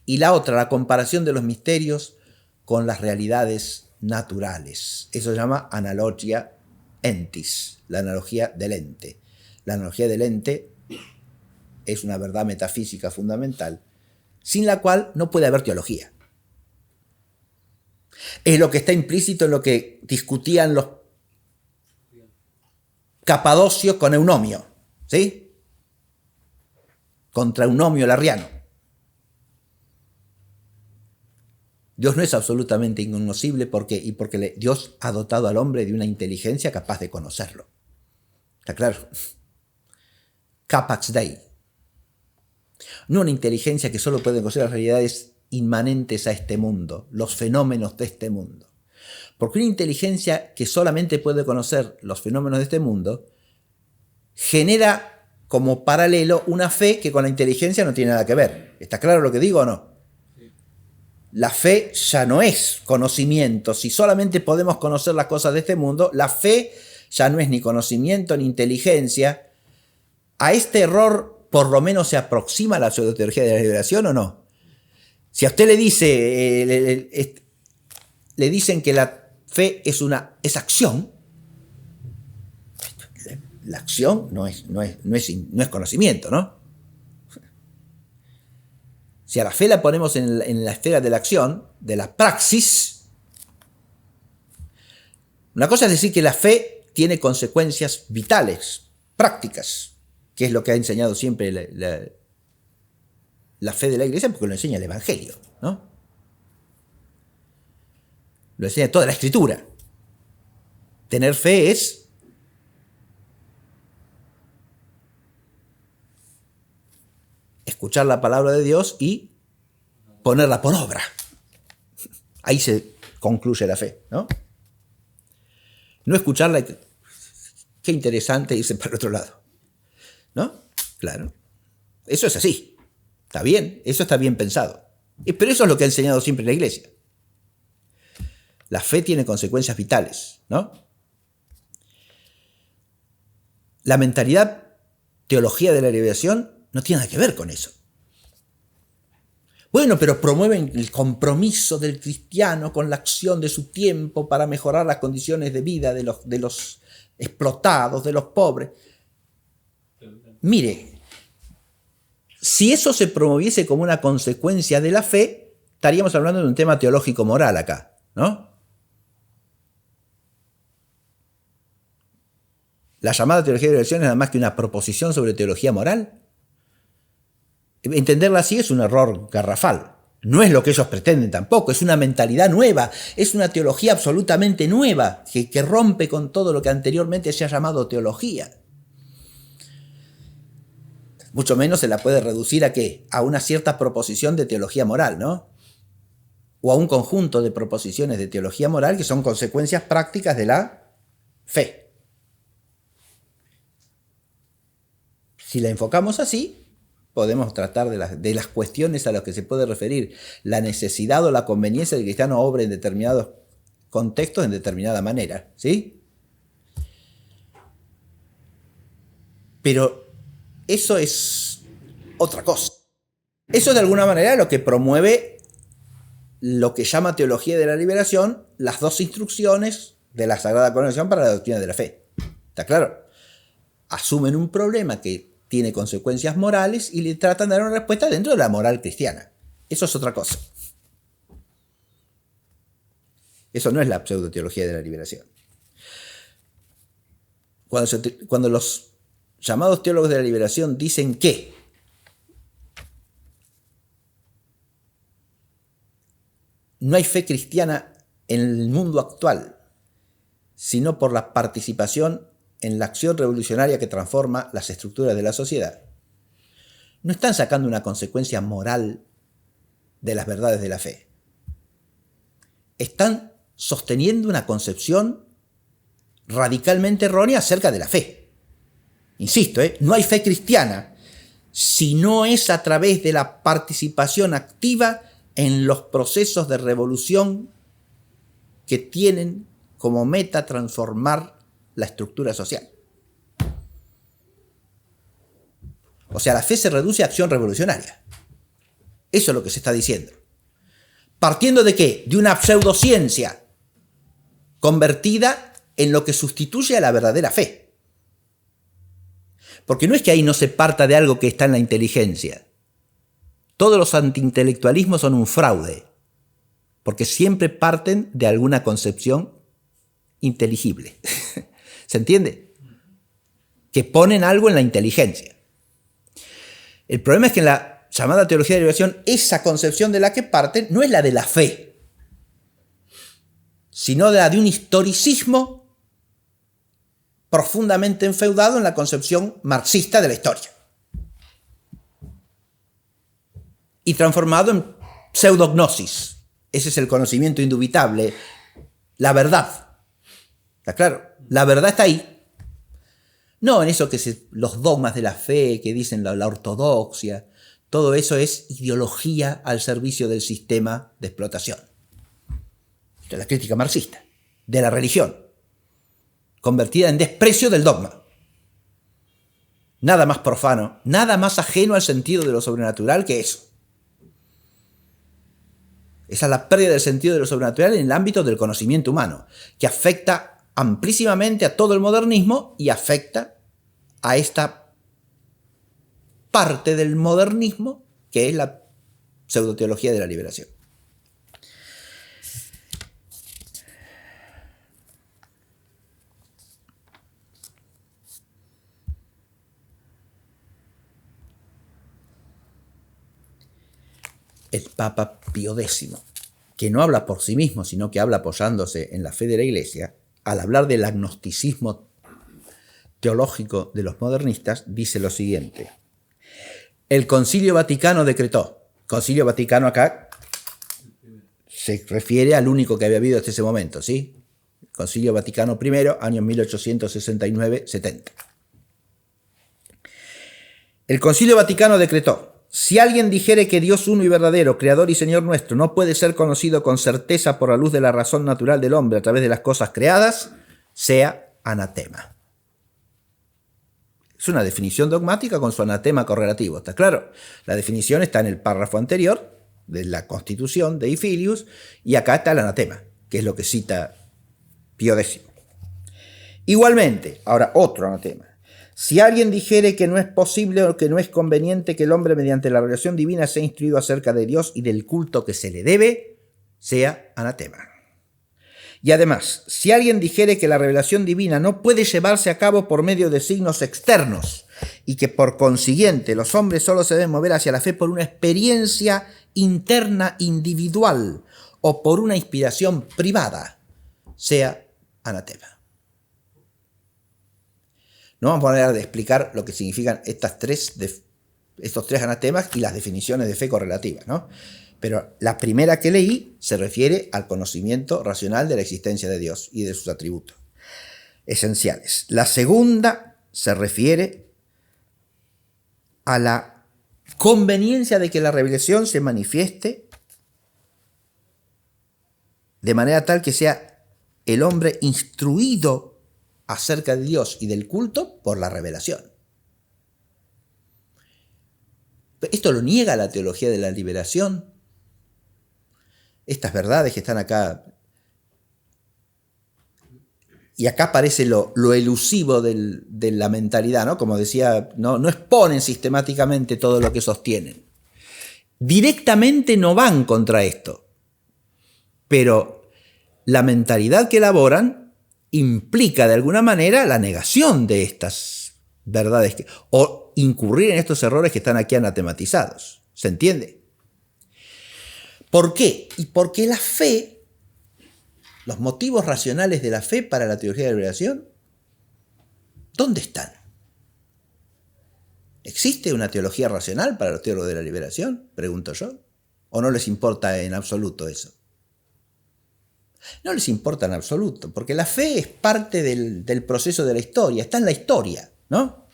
Y la otra, la comparación de los misterios con las realidades naturales. Eso se llama analogia entis, la analogía del ente. La analogía del ente es una verdad metafísica fundamental, sin la cual no puede haber teología. Es lo que está implícito en lo que discutían los capadocios con Eunomio, ¿sí? Contra Eunomio el arriano. Dios no es absolutamente inconocible. ¿Por qué? Y porque Dios ha dotado al hombre de una inteligencia capaz de conocerlo. ¿Está claro? Capax Dei. No una inteligencia que solo puede conocer las realidades inmanentes a este mundo, los fenómenos de este mundo. Porque una inteligencia que solamente puede conocer los fenómenos de este mundo genera como paralelo una fe que con la inteligencia no tiene nada que ver. ¿Está claro lo que digo o no? La fe ya no es conocimiento. Si solamente podemos conocer las cosas de este mundo, la fe ya no es ni conocimiento ni inteligencia. ¿A este error por lo menos se aproxima la pseudoteología de la liberación o no? Si a usted le dicen que la fe es acción, la acción no es conocimiento, ¿no? Si a la fe la ponemos en la esfera de la acción, de la praxis, una cosa es decir que la fe tiene consecuencias vitales, prácticas, que es lo que ha enseñado siempre la fe de la Iglesia, porque lo enseña el Evangelio, ¿no? Lo enseña toda la Escritura. Tener fe es escuchar la palabra de Dios y ponerla por obra. Ahí se concluye la fe, ¿no? No escucharla, qué interesante irse para el otro lado, ¿no? Claro, eso es así, está bien, eso está bien pensado. Pero eso es lo que ha enseñado siempre la Iglesia. La fe tiene consecuencias vitales, ¿no? La mentalidad teología de la liberación no tiene nada que ver con eso. Bueno, pero promueven el compromiso del cristiano con la acción de su tiempo para mejorar las condiciones de vida de los explotados, de los pobres. Mire, si eso se promoviese como una consecuencia de la fe, estaríamos hablando de un tema teológico-moral acá, ¿no? La llamada teología de la liberación es nada más que una proposición sobre teología moral. Entenderla así es un error garrafal. No es lo que ellos pretenden tampoco, es una mentalidad nueva, es una teología absolutamente nueva, que rompe con todo lo que anteriormente se ha llamado teología. Mucho menos se la puede reducir ¿a qué? A una cierta proposición de teología moral, ¿no? O a un conjunto de proposiciones de teología moral que son consecuencias prácticas de la fe. Si la enfocamos así, podemos tratar de las cuestiones a las que se puede referir la necesidad o la conveniencia del cristiano obre en determinados contextos en determinada manera, ¿sí? Pero eso es otra cosa. Eso de alguna manera es lo que promueve lo que llama teología de la liberación, las dos instrucciones de la Sagrada Conexión para la doctrina de la fe. ¿Está claro? Asumen un problema que tiene consecuencias morales y le tratan de dar una respuesta dentro de la moral cristiana. Eso es otra cosa. Eso no es la pseudoteología de la liberación. Cuando los llamados teólogos de la liberación dicen que no hay fe cristiana en el mundo actual, sino por la participación en la acción revolucionaria que transforma las estructuras de la sociedad, no están sacando una consecuencia moral de las verdades de la fe. Están sosteniendo una concepción radicalmente errónea acerca de la fe. Insisto, no hay fe cristiana si no es a través de la participación activa en los procesos de revolución que tienen como meta transformar la estructura social. O sea, la fe se reduce a acción revolucionaria. Eso es lo que se está diciendo. ¿Partiendo de qué? De una pseudociencia convertida en lo que sustituye a la verdadera fe. Porque no es que ahí no se parta de algo que está en la inteligencia. Todos los antiintelectualismos son un fraude, porque siempre parten de alguna concepción inteligible. ¿Se entiende? Que ponen algo en la inteligencia. El problema es que en la llamada teología de la liberación, esa concepción de la que parten no es la de la fe, sino de la de un historicismo profundamente enfeudado en la concepción marxista de la historia y transformado en pseudognosis. Ese es el conocimiento indubitable, la verdad. ¿Está claro? La verdad está ahí. No en eso los dogmas de la fe que dicen la ortodoxia. Todo eso es ideología al servicio del sistema de explotación. Esto es la crítica marxista de la religión, convertida en desprecio del dogma. Nada más profano, nada más ajeno al sentido de lo sobrenatural que eso. Esa es la pérdida del sentido de lo sobrenatural en el ámbito del conocimiento humano, que afecta amplísimamente a todo el modernismo y afecta a esta parte del modernismo que es la pseudoteología de la liberación. El Papa Pío X, que no habla por sí mismo, sino que habla apoyándose en la fe de la Iglesia, al hablar del agnosticismo teológico de los modernistas, dice lo siguiente. El Concilio Vaticano decretó. Concilio Vaticano acá se refiere al único que había habido hasta ese momento, ¿sí? Concilio Vaticano I, años 1869-70. El Concilio Vaticano decretó: si alguien dijere que Dios uno y verdadero, Creador y Señor nuestro, no puede ser conocido con certeza por la luz de la razón natural del hombre a través de las cosas creadas, sea anatema. Es una definición dogmática con su anatema correlativo, ¿está claro? La definición está en el párrafo anterior de la Constitución de Ifilius y acá está el anatema, que es lo que cita Pío X. Igualmente, ahora otro anatema. Si alguien dijere que no es posible o que no es conveniente que el hombre mediante la revelación divina sea instruido acerca de Dios y del culto que se le debe, sea anatema. Y además, si alguien dijere que la revelación divina no puede llevarse a cabo por medio de signos externos y que por consiguiente los hombres solo se deben mover hacia la fe por una experiencia interna individual o por una inspiración privada, sea anatema. No vamos a poner a explicar lo que significan estos tres anatemas y las definiciones de fe correlativa, ¿no? Pero la primera que leí se refiere al conocimiento racional de la existencia de Dios y de sus atributos esenciales. La segunda se refiere a la conveniencia de que la revelación se manifieste de manera tal que sea el hombre instruido acerca de Dios y del culto por la revelación. Esto lo niega la teología de la liberación. Estas verdades que están acá, y acá aparece lo elusivo de la mentalidad, ¿no? Como decía, no exponen sistemáticamente todo lo que sostienen. Directamente no van contra esto, pero la mentalidad que elaboran implica de alguna manera la negación de estas verdades o incurrir en estos errores que están aquí anatematizados. ¿Se entiende? ¿Por qué? Y porque la fe, los motivos racionales de la fe para la teología de la liberación, ¿dónde están? ¿Existe una teología racional para los teólogos de la liberación? Pregunto yo. ¿O no les importa en absoluto eso? No les importa en absoluto, porque la fe es parte del proceso de la historia, está en la historia, ¿no?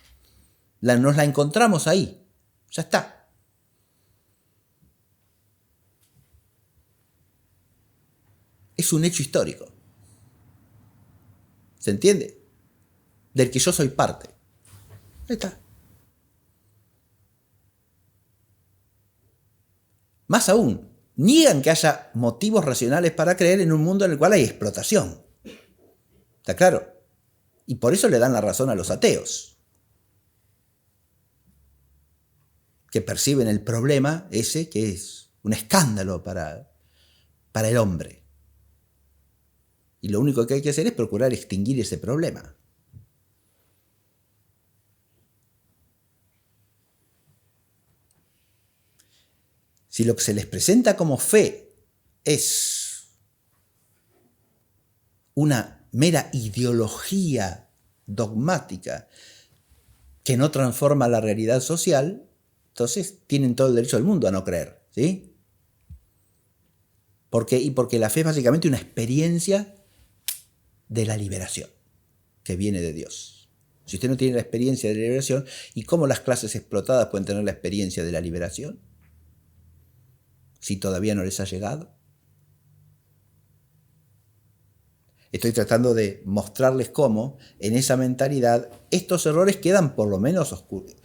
Nos la encontramos ahí, ya está. Es un hecho histórico. ¿Se entiende? Del que yo soy parte. Ahí está. Más aún, niegan que haya motivos racionales para creer en un mundo en el cual hay explotación. ¿Está claro? Y por eso le dan la razón a los ateos, que perciben el problema ese que es un escándalo para el hombre. Y lo único que hay que hacer es procurar extinguir ese problema. Si lo que se les presenta como fe es una mera ideología dogmática que no transforma la realidad social, entonces tienen todo el derecho del mundo a no creer, ¿sí? Porque la fe es básicamente una experiencia de la liberación que viene de Dios. Si usted no tiene la experiencia de la liberación, ¿y cómo las clases explotadas pueden tener la experiencia de la liberación? Si todavía no les ha llegado. Estoy tratando de mostrarles cómo, en esa mentalidad, estos errores quedan por lo menos oscuros.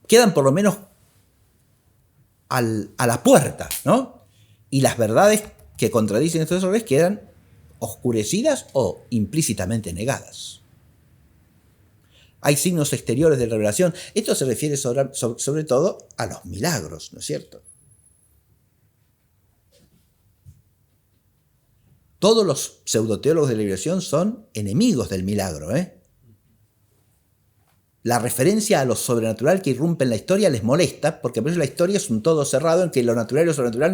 Quedan por lo menos a la puerta, ¿no? Y las verdades que contradicen estos errores quedan oscurecidas o implícitamente negadas. Hay signos exteriores de revelación. Esto se refiere sobre todo a los milagros, ¿no es cierto? Todos los pseudoteólogos de la liberación son enemigos del milagro, ¿eh? La referencia a lo sobrenatural que irrumpe en la historia les molesta, porque por eso la historia es un todo cerrado en que lo natural y lo sobrenatural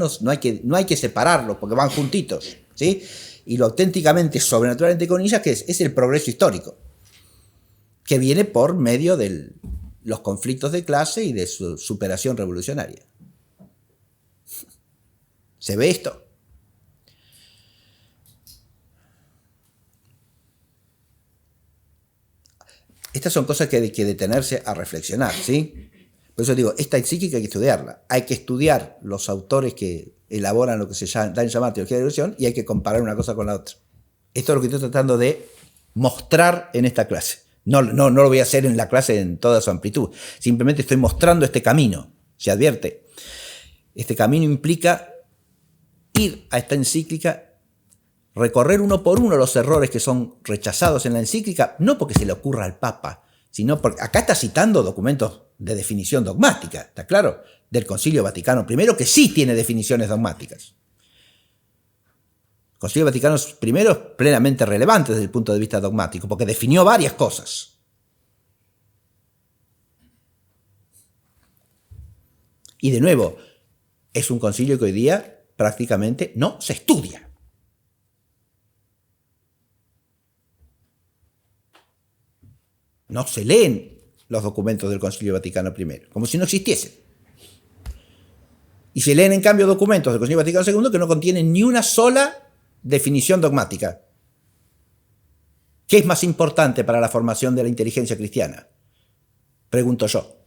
no hay que separarlo, porque van juntitos, ¿sí? Y lo auténticamente sobrenatural, entre comillas, que es el progreso histórico, que viene por medio de los conflictos de clase y de su superación revolucionaria. ¿Se ve esto? Estas son cosas que hay que detenerse a reflexionar, ¿sí? Por eso digo, esta encíclica hay que estudiarla. Hay que estudiar los autores que elaboran lo que se da en llamar teología de la liberación y hay que comparar una cosa con la otra. Esto es lo que estoy tratando de mostrar en esta clase. No lo voy a hacer en la clase en toda su amplitud. Simplemente estoy mostrando este camino. Se advierte. Este camino implica ir a esta encíclica, recorrer uno por uno los errores que son rechazados en la encíclica, no porque se le ocurra al Papa, sino porque acá está citando documentos de definición dogmática, ¿está claro? Del Concilio Vaticano I, que sí tiene definiciones dogmáticas. El Concilio Vaticano I es plenamente relevante desde el punto de vista dogmático, porque definió varias cosas. Y de nuevo, es un concilio que hoy día prácticamente no se estudia. No se leen los documentos del Concilio Vaticano I, como si no existiesen. Y se leen, en cambio, documentos del Concilio Vaticano II que no contienen ni una sola definición dogmática. ¿Qué es más importante para la formación de la inteligencia cristiana? Pregunto yo.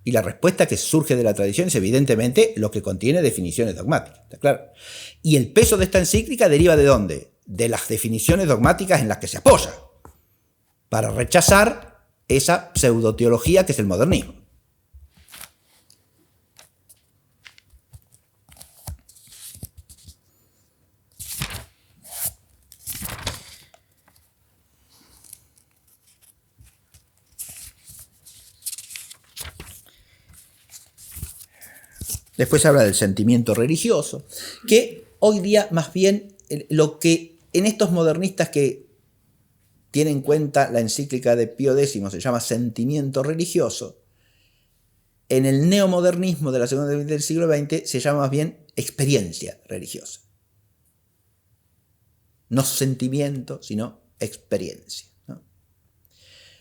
Y la respuesta que surge de la tradición es evidentemente lo que contiene definiciones dogmáticas, ¿está claro? Y el peso de esta encíclica deriva ¿de dónde? De las definiciones dogmáticas en las que se apoya, para rechazar esa pseudoteología que es el modernismo. Después habla del sentimiento religioso, que hoy día más bien lo que en estos modernistas que tienen en cuenta la encíclica de Pío X se llama sentimiento religioso, en el neomodernismo de la segunda mitad del siglo XX se llama más bien experiencia religiosa. No sentimiento, sino experiencia, ¿no?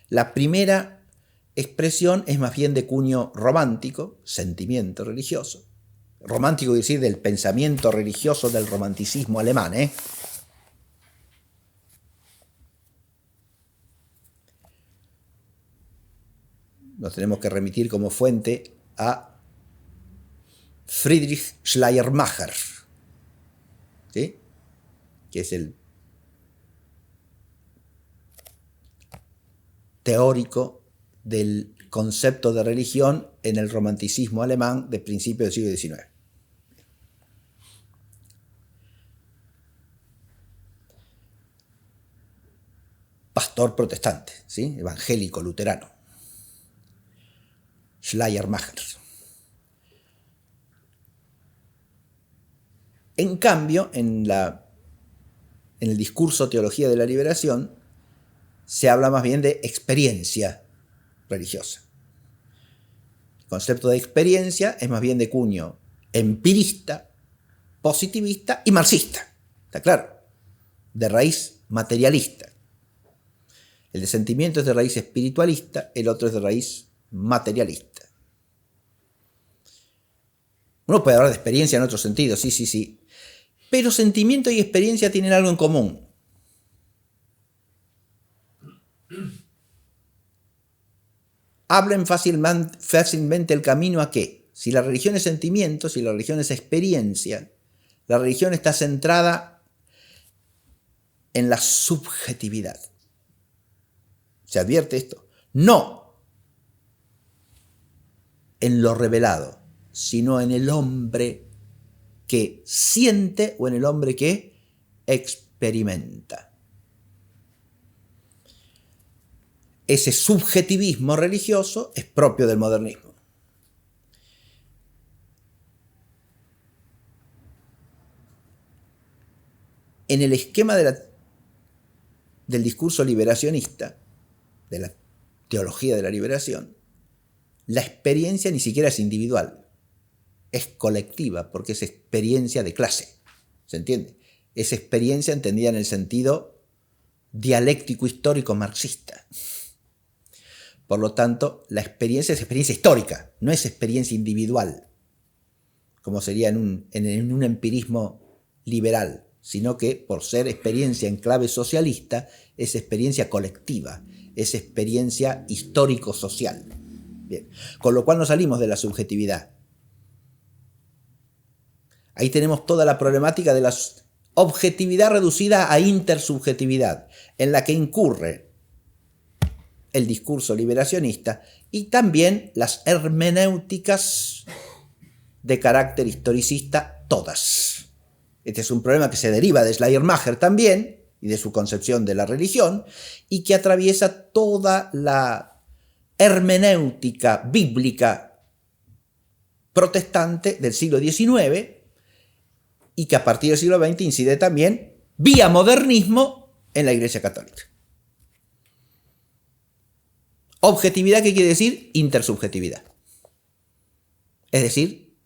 La primera expresión es más bien de cuño romántico, sentimiento religioso. Romántico quiere decir del pensamiento religioso del romanticismo alemán, ¿eh? Nos tenemos que remitir como fuente a Friedrich Schleiermacher, ¿sí? Que es el teórico del concepto de religión en el romanticismo alemán de principios del siglo XIX. Pastor protestante, ¿sí? Evangélico luterano. Schleiermacher. En cambio, en el discurso Teología de la Liberación se habla más bien de experiencia religiosa. El concepto de experiencia es más bien de cuño empirista, positivista y marxista. ¿Está claro? De raíz materialista. El de sentimiento es de raíz espiritualista, el otro es de raíz materialista. Uno puede hablar de experiencia en otro sentido, sí. Pero sentimiento y experiencia tienen algo en común. Abren fácilmente el camino a qué. Si la religión es sentimiento, si la religión es experiencia, la religión está centrada en la subjetividad. ¿Se advierte esto? No en lo revelado, sino en el hombre que siente o en el hombre que experimenta. Ese subjetivismo religioso es propio del modernismo. En el esquema del discurso liberacionista, de la teología de la liberación, la experiencia ni siquiera es individual, es colectiva, porque es experiencia de clase, ¿se entiende? Es experiencia entendida en el sentido dialéctico histórico marxista. Por lo tanto, la experiencia es experiencia histórica, no es experiencia individual, como sería en un empirismo liberal, sino que por ser experiencia en clave socialista, es experiencia colectiva, es experiencia histórico-social. Bien. Con lo cual nos salimos de la subjetividad. Ahí tenemos toda la problemática de la objetividad reducida a intersubjetividad, en la que incurre el discurso liberacionista y también las hermenéuticas de carácter historicista, todas. Este es un problema que se deriva de Schleiermacher también, y de su concepción de la religión, y que atraviesa toda la hermenéutica bíblica protestante del siglo XIX, y que a partir del siglo XX incide también, vía modernismo, en la Iglesia Católica. Objetividad, ¿qué quiere decir? Intersubjetividad. Es decir,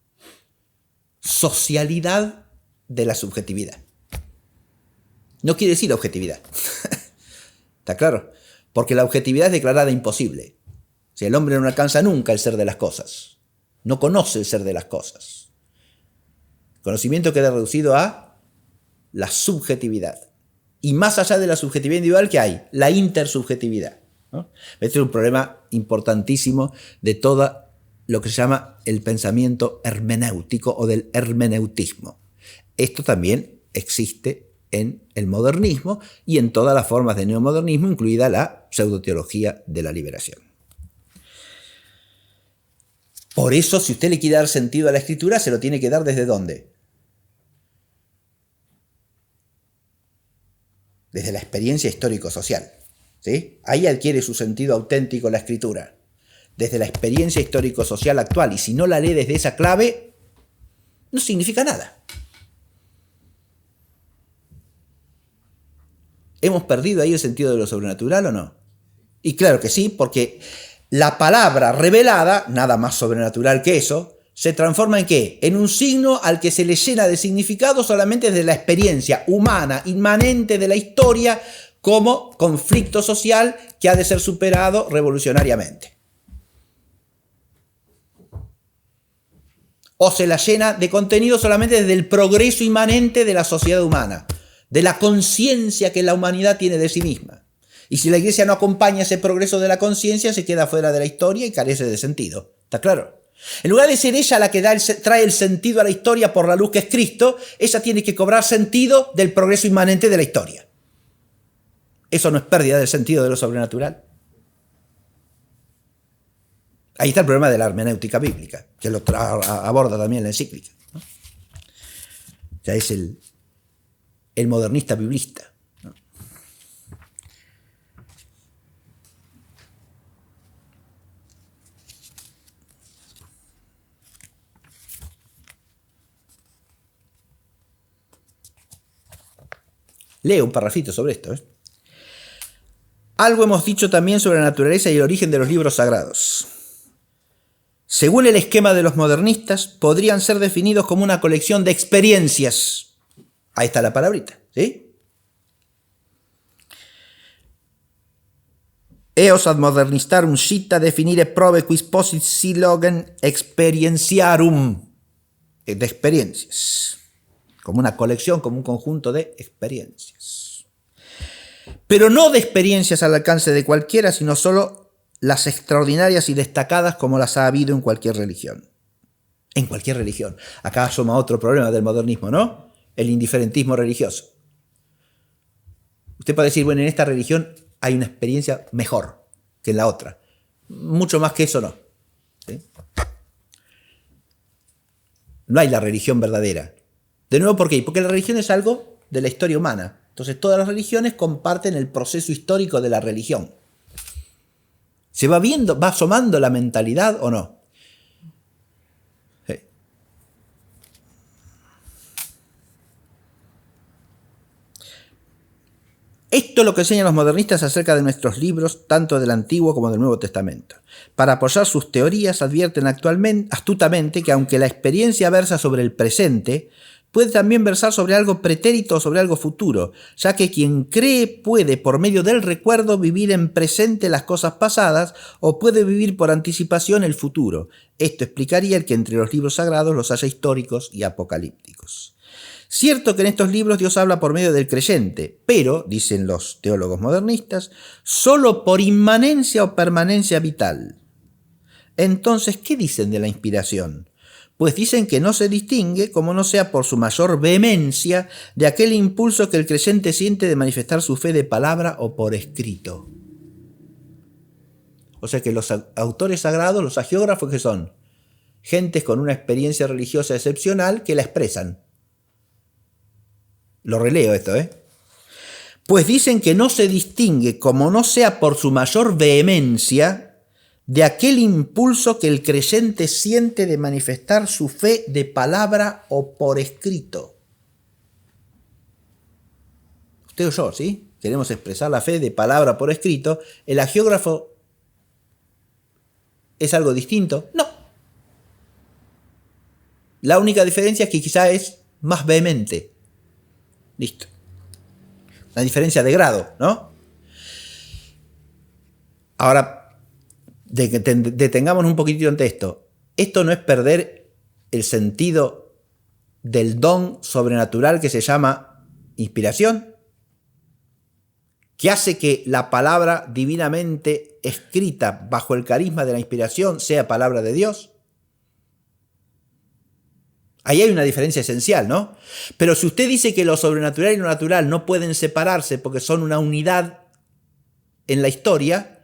socialidad de la subjetividad. No quiere decir objetividad. ¿Está claro? Porque la objetividad es declarada imposible. Si el hombre no alcanza nunca el ser de las cosas, no conoce el ser de las cosas. El conocimiento queda reducido a la subjetividad. Y más allá de la subjetividad individual, ¿qué hay? La intersubjetividad, ¿no? Este es un problema importantísimo de todo lo que se llama el pensamiento hermenéutico o del hermeneutismo. Esto también existe en el modernismo y en todas las formas de neomodernismo, incluida la pseudoteología de la liberación. Por eso, si usted le quiere dar sentido a la escritura, se lo tiene que dar ¿desde dónde? Desde la experiencia histórico-social, ¿sí? Ahí adquiere su sentido auténtico la escritura, desde la experiencia histórico-social actual, y si no la lee desde esa clave, no significa nada. ¿Hemos perdido ahí el sentido de lo sobrenatural o no? Y claro que sí, porque la palabra revelada, nada más sobrenatural que eso, se transforma en ¿qué? En un signo al que se le llena de significado solamente desde la experiencia humana, inmanente de la historia, como conflicto social que ha de ser superado revolucionariamente. O se la llena de contenido solamente desde el progreso inmanente de la sociedad humana, de la conciencia que la humanidad tiene de sí misma. Y si la Iglesia no acompaña ese progreso de la conciencia, se queda fuera de la historia y carece de sentido. ¿Está claro? En lugar de ser ella la que trae el sentido a la historia por la luz que es Cristo, ella tiene que cobrar sentido del progreso inmanente de la historia. Eso no es pérdida del sentido de lo sobrenatural. Ahí está el problema de la hermenéutica bíblica, que lo aborda también la encíclica, ¿no? O sea, es el modernista biblista, ¿no? Leo un parrafito sobre esto, ¿eh? Algo hemos dicho también sobre la naturaleza y el origen de los libros sagrados. según el esquema de los modernistas, podrían ser definidos como una colección de experiencias. Ahí está la palabrita, ¿sí? Eos ad modernistarum cita definire prove quis possit silogen experienciarum, de experiencias, como una colección, como un conjunto de experiencias. Pero no de experiencias al alcance de cualquiera, sino solo las extraordinarias y destacadas como las ha habido en cualquier religión. En cualquier religión. Acá asoma otro problema del modernismo, ¿no? El indiferentismo religioso. Usted puede decir, bueno, en esta religión hay una experiencia mejor que en la otra. Mucho más que eso no. ¿Sí? No hay la religión verdadera. De nuevo, ¿por qué? Porque la religión es algo de la historia humana. Entonces todas las religiones comparten el proceso histórico de la religión. ¿Se va viendo, va asomando la mentalidad o no? Sí. Esto es lo que enseñan los modernistas acerca de nuestros libros, tanto del Antiguo como del Nuevo Testamento. Para apoyar sus teorías advierten astutamente que aunque la experiencia versa sobre el presente, puede también versar sobre algo pretérito o sobre algo futuro, ya que quien cree puede, por medio del recuerdo, vivir en presente las cosas pasadas o puede vivir por anticipación el futuro. Esto explicaría el que entre los libros sagrados los haya históricos y apocalípticos. Cierto que en estos libros Dios habla por medio del creyente, pero, dicen los teólogos modernistas, solo por inmanencia o permanencia vital. Entonces, ¿qué dicen de la inspiración? Pues dicen que no se distingue, como no sea por su mayor vehemencia, de aquel impulso que el creyente siente de manifestar su fe de palabra o por escrito. O sea que los autores sagrados, los hagiógrafos, ¿qué son? Gentes con una experiencia religiosa excepcional que la expresan. Lo releo esto, Pues dicen que no se distingue, como no sea por su mayor vehemencia, de aquel impulso que el creyente siente de manifestar su fe de palabra o por escrito. Usted o yo, ¿sí? Queremos expresar la fe de palabra por escrito. ¿El hagiógrafo es algo distinto? No. La única diferencia es que quizá es más vehemente. Listo. La diferencia de grado, ¿no? Ahora, detengámonos un poquitito ante esto. Esto no es perder el sentido del don sobrenatural que se llama inspiración, que hace que la palabra divinamente escrita bajo el carisma de la inspiración sea palabra de Dios. Ahí hay una diferencia esencial, ¿no? Pero si usted dice que lo sobrenatural y lo natural no pueden separarse porque son una unidad en la historia,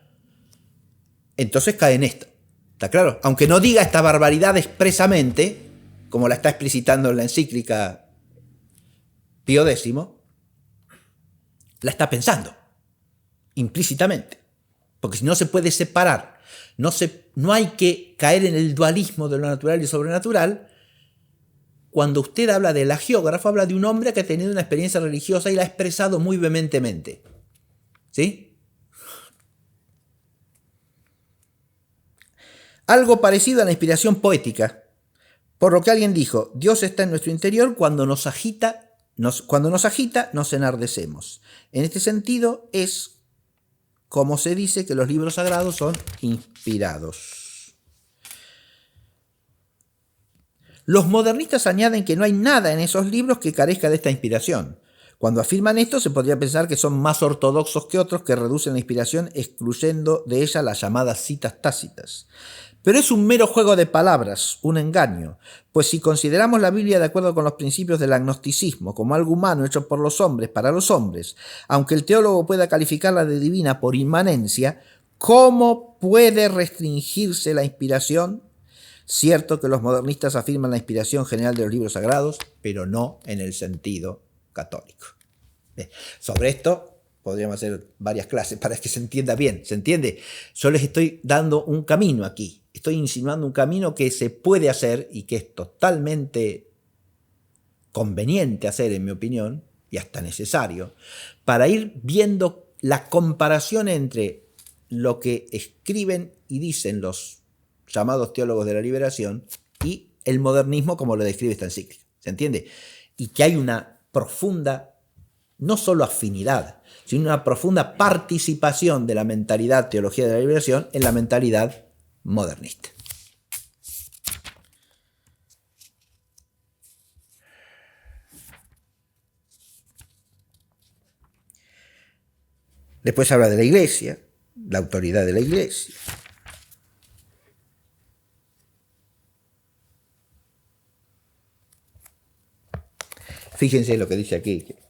entonces cae en esto. ¿Está claro? Aunque no diga esta barbaridad expresamente, como la está explicitando en la encíclica Pío X, la está pensando implícitamente. Porque si no se puede separar, no hay que caer en el dualismo de lo natural y sobrenatural. Cuando usted habla del hagiógrafo, habla de un hombre que ha tenido una experiencia religiosa y la ha expresado muy vehementemente. ¿Sí? Algo parecido a la inspiración poética, por lo que alguien dijo, Dios está en nuestro interior cuando nos agita, nos enardecemos. En este sentido es como se dice que los libros sagrados son inspirados. Los modernistas añaden que no hay nada en esos libros que carezca de esta inspiración. Cuando afirman esto, se podría pensar que son más ortodoxos que otros que reducen la inspiración excluyendo de ella las llamadas citas tácitas. Pero es un mero juego de palabras, un engaño, pues si consideramos la Biblia de acuerdo con los principios del agnosticismo como algo humano hecho por los hombres para los hombres, aunque el teólogo pueda calificarla de divina por inmanencia, ¿cómo puede restringirse la inspiración? Cierto que los modernistas afirman la inspiración general de los libros sagrados, pero no en el sentido católico. Sobre esto podríamos hacer varias clases para que se entienda bien. ¿Se entiende? Yo les estoy dando un camino aquí. Estoy insinuando un camino que se puede hacer y que es totalmente conveniente hacer, en mi opinión, y hasta necesario, para ir viendo la comparación entre lo que escriben y dicen los llamados teólogos de la liberación, y el modernismo como lo describe esta encíclica. ¿Se entiende? Y que hay una profunda, no solo afinidad, sino una profunda participación de la mentalidad teología de la liberación en la mentalidad modernista. Después habla de la Iglesia, la autoridad de la Iglesia. Fíjense lo que dice aquí, que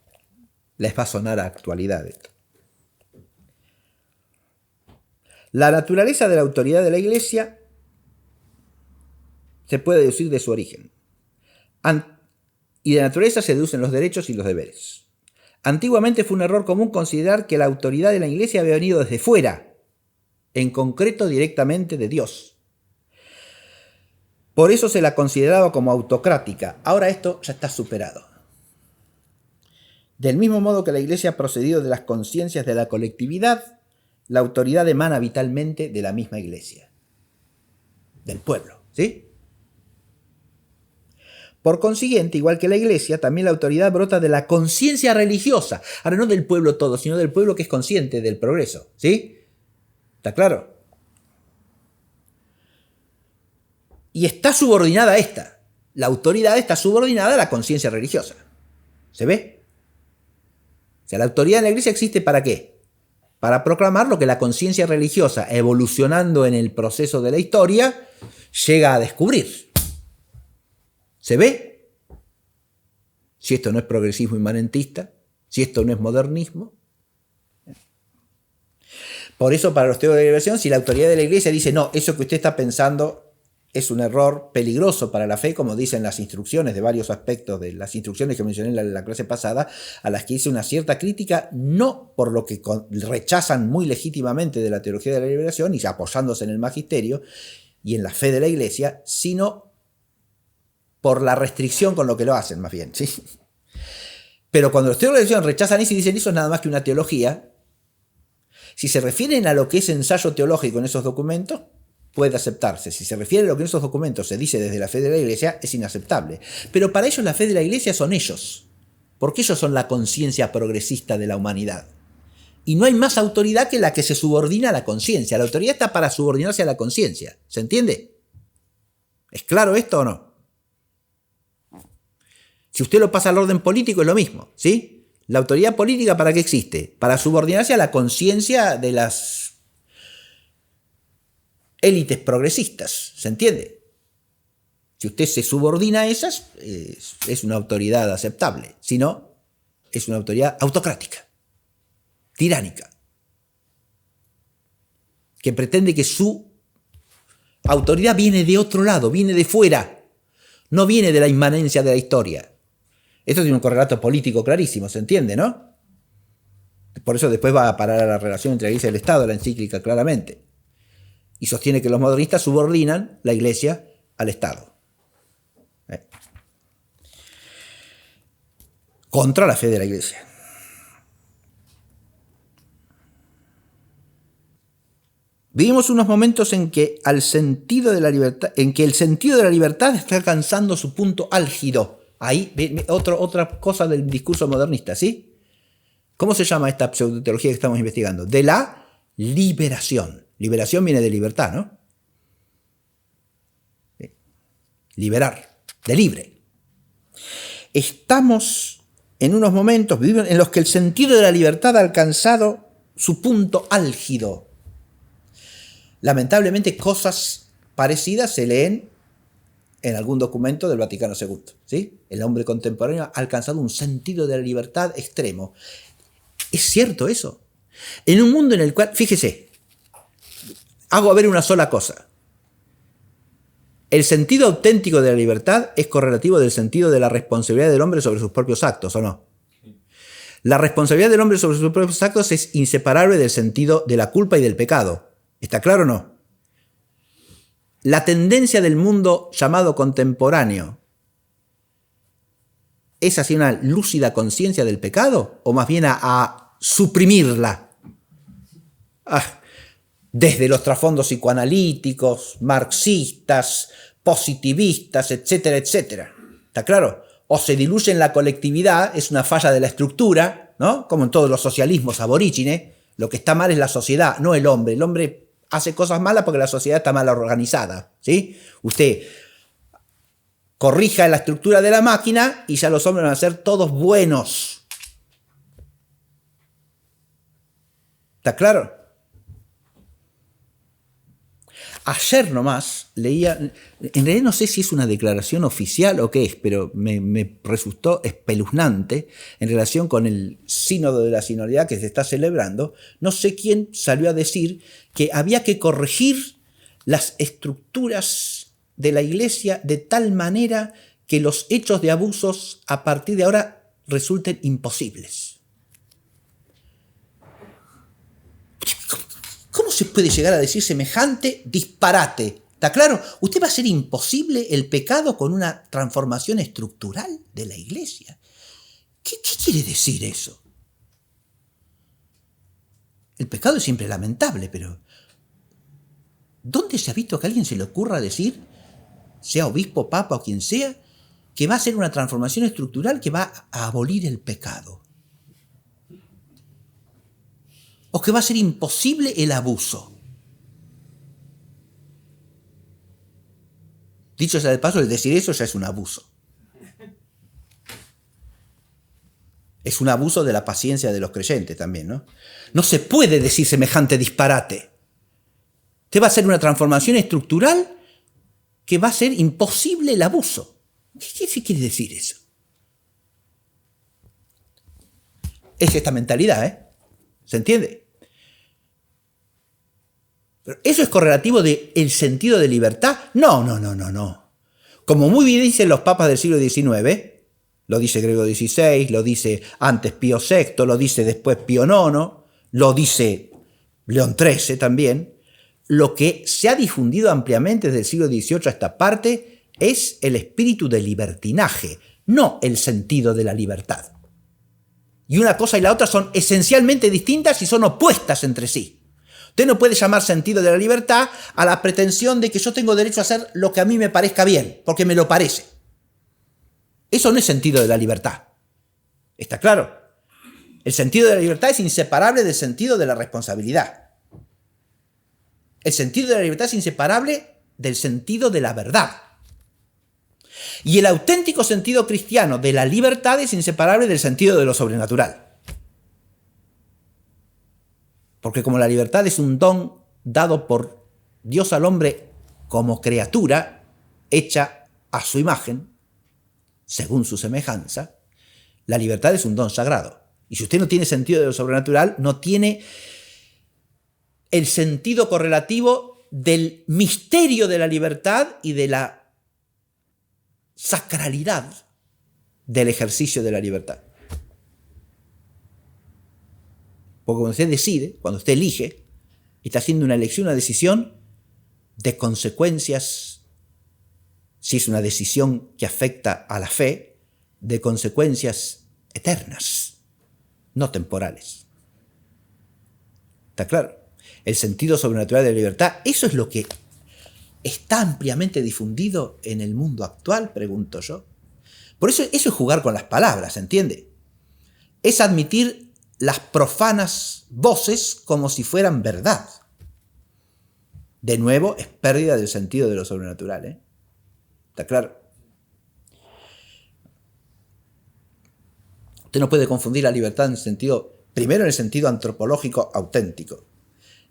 les va a sonar a actualidad esto. La naturaleza de la autoridad de la Iglesia se puede deducir de su origen. Y de naturaleza se deducen los derechos y los deberes. Antiguamente fue un error común considerar que la autoridad de la Iglesia había venido desde fuera, en concreto directamente de Dios. Por eso se la consideraba como autocrática. Ahora esto ya está superado. Del mismo modo que la Iglesia ha procedido de las conciencias de la colectividad, la autoridad emana vitalmente de la misma Iglesia, del pueblo, ¿sí? Por consiguiente, igual que la Iglesia, también la autoridad brota de la conciencia religiosa. Ahora no del pueblo todo, sino del pueblo que es consciente del progreso, ¿sí? ¿Está claro? Y está subordinada a esta. La autoridad está subordinada a la conciencia religiosa. ¿Se ve? O sea, la autoridad en la Iglesia existe ¿para qué? Para proclamar lo que la conciencia religiosa, evolucionando en el proceso de la historia, llega a descubrir. ¿Se ve? Si esto no es progresismo inmanentista, si esto no es modernismo. Por eso, para los teólogos de la liberación, si la autoridad de la Iglesia dice, no, eso que usted está pensando es un error peligroso para la fe, como dicen las instrucciones de varios aspectos de las instrucciones que mencioné en la clase pasada, a las que hice una cierta crítica, no por lo que rechazan muy legítimamente de la teología de la liberación y apoyándose en el magisterio y en la fe de la Iglesia, sino por la restricción con lo que lo hacen, más bien, ¿sí? Pero cuando los teólogos de la liberación rechazan eso y dicen eso es nada más que una teología, si se refieren a lo que es ensayo teológico en esos documentos, puede aceptarse. Si se refiere a lo que en esos documentos se dice desde la fe de la Iglesia, es inaceptable. Pero para ellos la fe de la Iglesia son ellos, porque ellos son la conciencia progresista de la humanidad. Y no hay más autoridad que la que se subordina a la conciencia. La autoridad está para subordinarse a la conciencia. ¿Se entiende? ¿Es claro esto o no? Si usted lo pasa al orden político es lo mismo, ¿sí? La autoridad política ¿para qué existe? Para subordinarse a la conciencia de las élites progresistas, ¿se entiende? Si usted se subordina a esas, es una autoridad aceptable. Si no, es una autoridad autocrática, tiránica, que pretende que su autoridad viene de otro lado, viene de fuera, no viene de la inmanencia de la historia. Esto tiene un correlato político clarísimo, ¿se entiende, no? Por eso después va a parar a la relación entre la Iglesia y el Estado, la encíclica claramente. Y sostiene que los modernistas subordinan la Iglesia al Estado. Contra la fe de la Iglesia. Vivimos unos momentos en que el sentido de la libertad está alcanzando su punto álgido. Ahí, otra cosa del discurso modernista, ¿sí? ¿Cómo se llama esta pseudoteología que estamos investigando? De la liberación. Liberación viene de libertad, ¿no? Liberar, de libre. Estamos en unos momentos en los que el sentido de la libertad ha alcanzado su punto álgido. Lamentablemente, cosas parecidas se leen en algún documento del Vaticano II, ¿sí? El hombre contemporáneo ha alcanzado un sentido de la libertad extremo. ¿Es cierto eso? En un mundo en el cual, fíjese, hago a ver una sola cosa. El sentido auténtico de la libertad es correlativo del sentido de la responsabilidad del hombre sobre sus propios actos, ¿o no? La responsabilidad del hombre sobre sus propios actos es inseparable del sentido de la culpa y del pecado. ¿Está claro o no? La tendencia del mundo llamado contemporáneo ¿es hacia una lúcida conciencia del pecado o más bien a suprimirla? desde los trasfondos psicoanalíticos, marxistas, positivistas, etcétera, etcétera. ¿Está claro? O se diluye en la colectividad, es una falla de la estructura, ¿no? Como en todos los socialismos aborígenes, lo que está mal es la sociedad, no el hombre. El hombre hace cosas malas porque la sociedad está mal organizada, ¿sí? Usted corrija la estructura de la máquina y ya los hombres van a ser todos buenos. ¿Está claro? Ayer nomás leía, en realidad no sé si es una declaración oficial o qué es, pero me resultó espeluznante en relación con el sínodo de la sinodalidad que se está celebrando. No sé quién salió a decir que había que corregir las estructuras de la iglesia de tal manera que los hechos de abusos a partir de ahora resulten imposibles. ¿Cómo se puede llegar a decir semejante disparate? ¿Está claro? Usted va a hacer imposible el pecado con una transformación estructural de la iglesia. ¿Qué quiere decir eso? El pecado es siempre lamentable, pero ¿dónde se ha visto que a alguien se le ocurra decir, sea obispo, papa o quien sea, que va a hacer una transformación estructural que va a abolir el pecado? O que va a ser imposible el abuso. Dicho sea de paso, el decir eso ya es un abuso. Es un abuso de la paciencia de los creyentes también, ¿no? No se puede decir semejante disparate. Usted va a hacer una transformación estructural que va a ser imposible el abuso. ¿Qué quiere decir eso? Es esta mentalidad, ¿eh? ¿Se entiende? ¿Pero eso es correlativo del sentido de libertad? No. Como muy bien dicen los papas del siglo XIX, lo dice Gregorio XVI, lo dice antes Pío VI, lo dice después Pío IX, lo dice León XIII también, lo que se ha difundido ampliamente desde el siglo XVIII a esta parte es el espíritu de libertinaje, no el sentido de la libertad. Y una cosa y la otra son esencialmente distintas y son opuestas entre sí. Usted no puede llamar sentido de la libertad a la pretensión de que yo tengo derecho a hacer lo que a mí me parezca bien, porque me lo parece. Eso no es sentido de la libertad. ¿Está claro? El sentido de la libertad es inseparable del sentido de la responsabilidad. El sentido de la libertad es inseparable del sentido de la verdad. Y el auténtico sentido cristiano de la libertad es inseparable del sentido de lo sobrenatural. Porque como la libertad es un don dado por Dios al hombre como criatura, hecha a su imagen, según su semejanza, la libertad es un don sagrado. Y si usted no tiene sentido de lo sobrenatural, no tiene el sentido correlativo del misterio de la libertad y de la sacralidad del ejercicio de la libertad. Porque cuando usted decide, cuando usted elige, está haciendo una elección, una decisión de consecuencias, si es una decisión que afecta a la fe, de consecuencias eternas, no temporales. ¿Está claro? El sentido sobrenatural de la libertad, eso es lo que está ampliamente difundido en el mundo actual, pregunto yo. Por eso es jugar con las palabras, ¿entiende? Es admitir las profanas voces como si fueran verdad. De nuevo, es pérdida del sentido de lo sobrenatural, ¿eh? ¿Está claro? Usted no puede confundir la libertad en el sentido, primero en el sentido antropológico auténtico,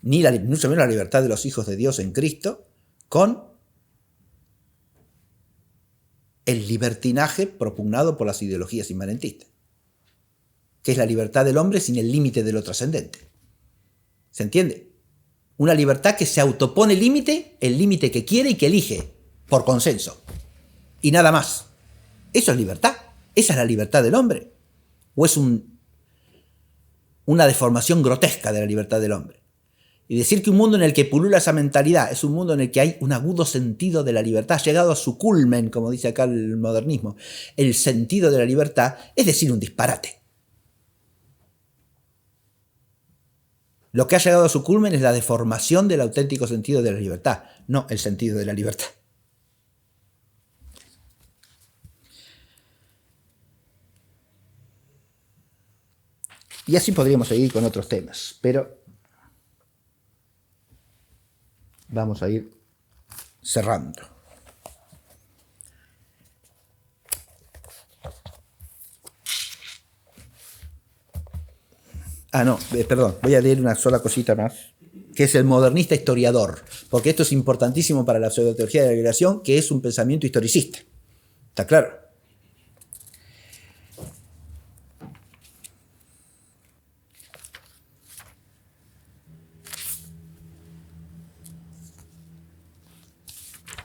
ni mucho menos la libertad de los hijos de Dios en Cristo, con el libertinaje propugnado por las ideologías inmanentistas, que es la libertad del hombre sin el límite de lo trascendente. ¿Se entiende? Una libertad que se autopone límite, el límite que quiere y que elige, por consenso. Y nada más. Eso es libertad. ¿Esa es la libertad del hombre? ¿O es una deformación grotesca de la libertad del hombre? Y decir que un mundo en el que pulula esa mentalidad es un mundo en el que hay un agudo sentido de la libertad, llegado a su culmen, como dice acá el modernismo, el sentido de la libertad, es decir, un disparate. Lo que ha llegado a su culmen es la deformación del auténtico sentido de la libertad, no el sentido de la libertad. Y así podríamos seguir con otros temas, pero vamos a ir cerrando. Perdón, voy a leer una sola cosita más, que es el modernista historiador, porque esto es importantísimo para la pseudoteología de la liberación, que es un pensamiento historicista. ¿Está claro?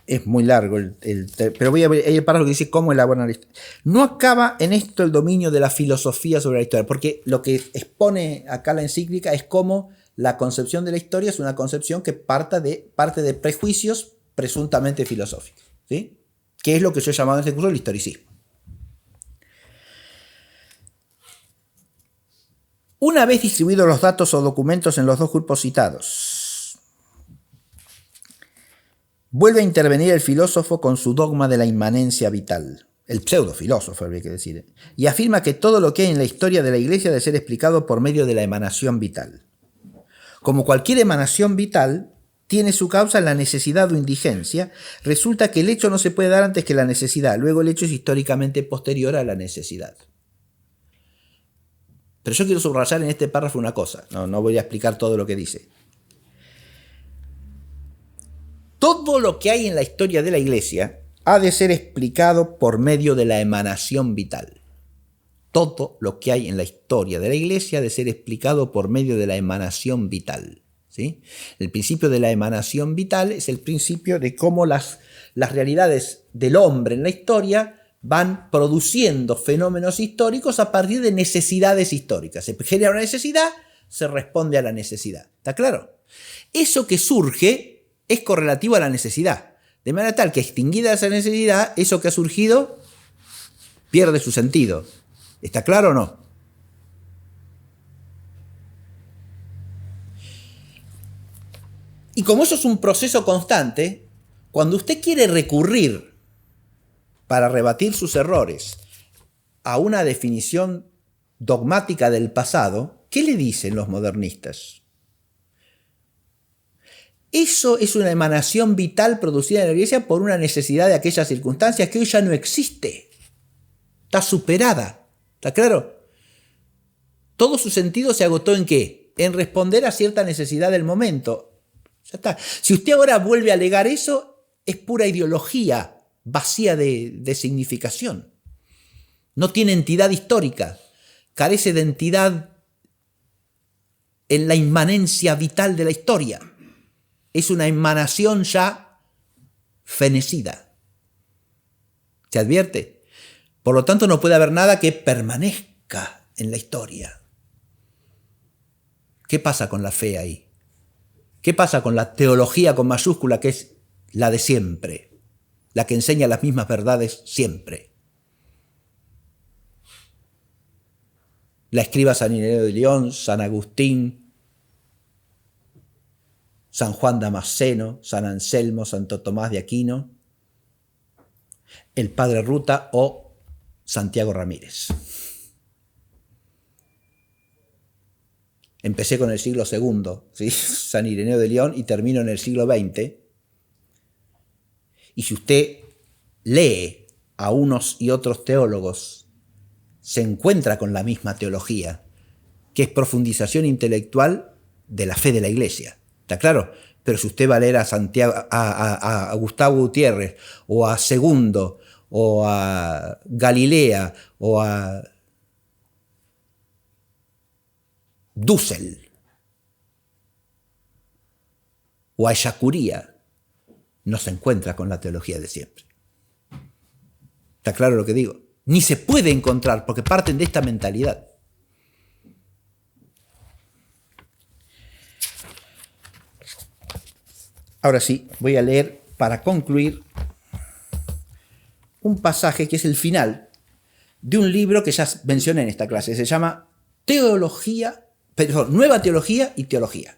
Es muy largo, pero voy a ver el párrafo que dice cómo elaboran la historia. No acaba en esto el dominio de la filosofía sobre la historia, porque lo que expone acá la encíclica es cómo la concepción de la historia es una concepción que parte de prejuicios presuntamente filosóficos, ¿sí? Que es lo que yo he llamado en este curso el historicismo. Una vez distribuidos los datos o documentos en los dos grupos citados, vuelve a intervenir el filósofo con su dogma de la inmanencia vital, el pseudofilósofo, habría que decir, y afirma que todo lo que hay en la historia de la Iglesia debe ser explicado por medio de la emanación vital. Como cualquier emanación vital tiene su causa en la necesidad o indigencia, resulta que el hecho no se puede dar antes que la necesidad, luego el hecho es históricamente posterior a la necesidad. Pero yo quiero subrayar en este párrafo una cosa, no voy a explicar todo lo que dice. Todo lo que hay en la historia de la Iglesia ha de ser explicado por medio de la emanación vital. Todo lo que hay en la historia de la Iglesia ha de ser explicado por medio de la emanación vital, ¿sí? El principio de la emanación vital es el principio de cómo las realidades del hombre en la historia van produciendo fenómenos históricos a partir de necesidades históricas. Se genera una necesidad, se responde a la necesidad. ¿Está claro? Eso que surge es correlativo a la necesidad, de manera tal que extinguida esa necesidad, eso que ha surgido pierde su sentido. ¿Está claro o no? Y como eso es un proceso constante, cuando usted quiere recurrir para rebatir sus errores a una definición dogmática del pasado, ¿qué le dicen los modernistas? Eso es una emanación vital producida en la Iglesia por una necesidad de aquellas circunstancias que hoy ya no existe. Está superada. ¿Está claro? Todo su sentido se agotó ¿en qué? En responder a cierta necesidad del momento. Ya está. Si usted ahora vuelve a alegar eso, es pura ideología vacía de significación. No tiene entidad histórica. Carece de entidad en la inmanencia vital de la historia. Es una emanación ya fenecida. ¿Se advierte? Por lo tanto, no puede haber nada que permanezca en la historia. ¿Qué pasa con la fe ahí? ¿Qué pasa con la teología con mayúscula, que es la de siempre? La que enseña las mismas verdades siempre. La escriba San Ireneo de León, San Agustín, San Juan Damasceno, San Anselmo, Santo Tomás de Aquino, el Padre Ruta o Santiago Ramírez. Empecé con el siglo II, ¿sí? San Ireneo de León, y termino en el siglo XX. Y si usted lee a unos y otros teólogos, se encuentra con la misma teología, que es profundización intelectual de la fe de la Iglesia. ¿Está claro? Pero si usted va a leer a Gustavo Gutiérrez, o a Segundo, o a Galilea, o a Dussel, o a Echacuría, no se encuentra con la teología de siempre. ¿Está claro lo que digo? Ni se puede encontrar, porque parten de esta mentalidad. Ahora sí, voy a leer para concluir un pasaje que es el final de un libro que ya mencioné en esta clase. Se llama Teología Perdón, Nueva Teología y Teología.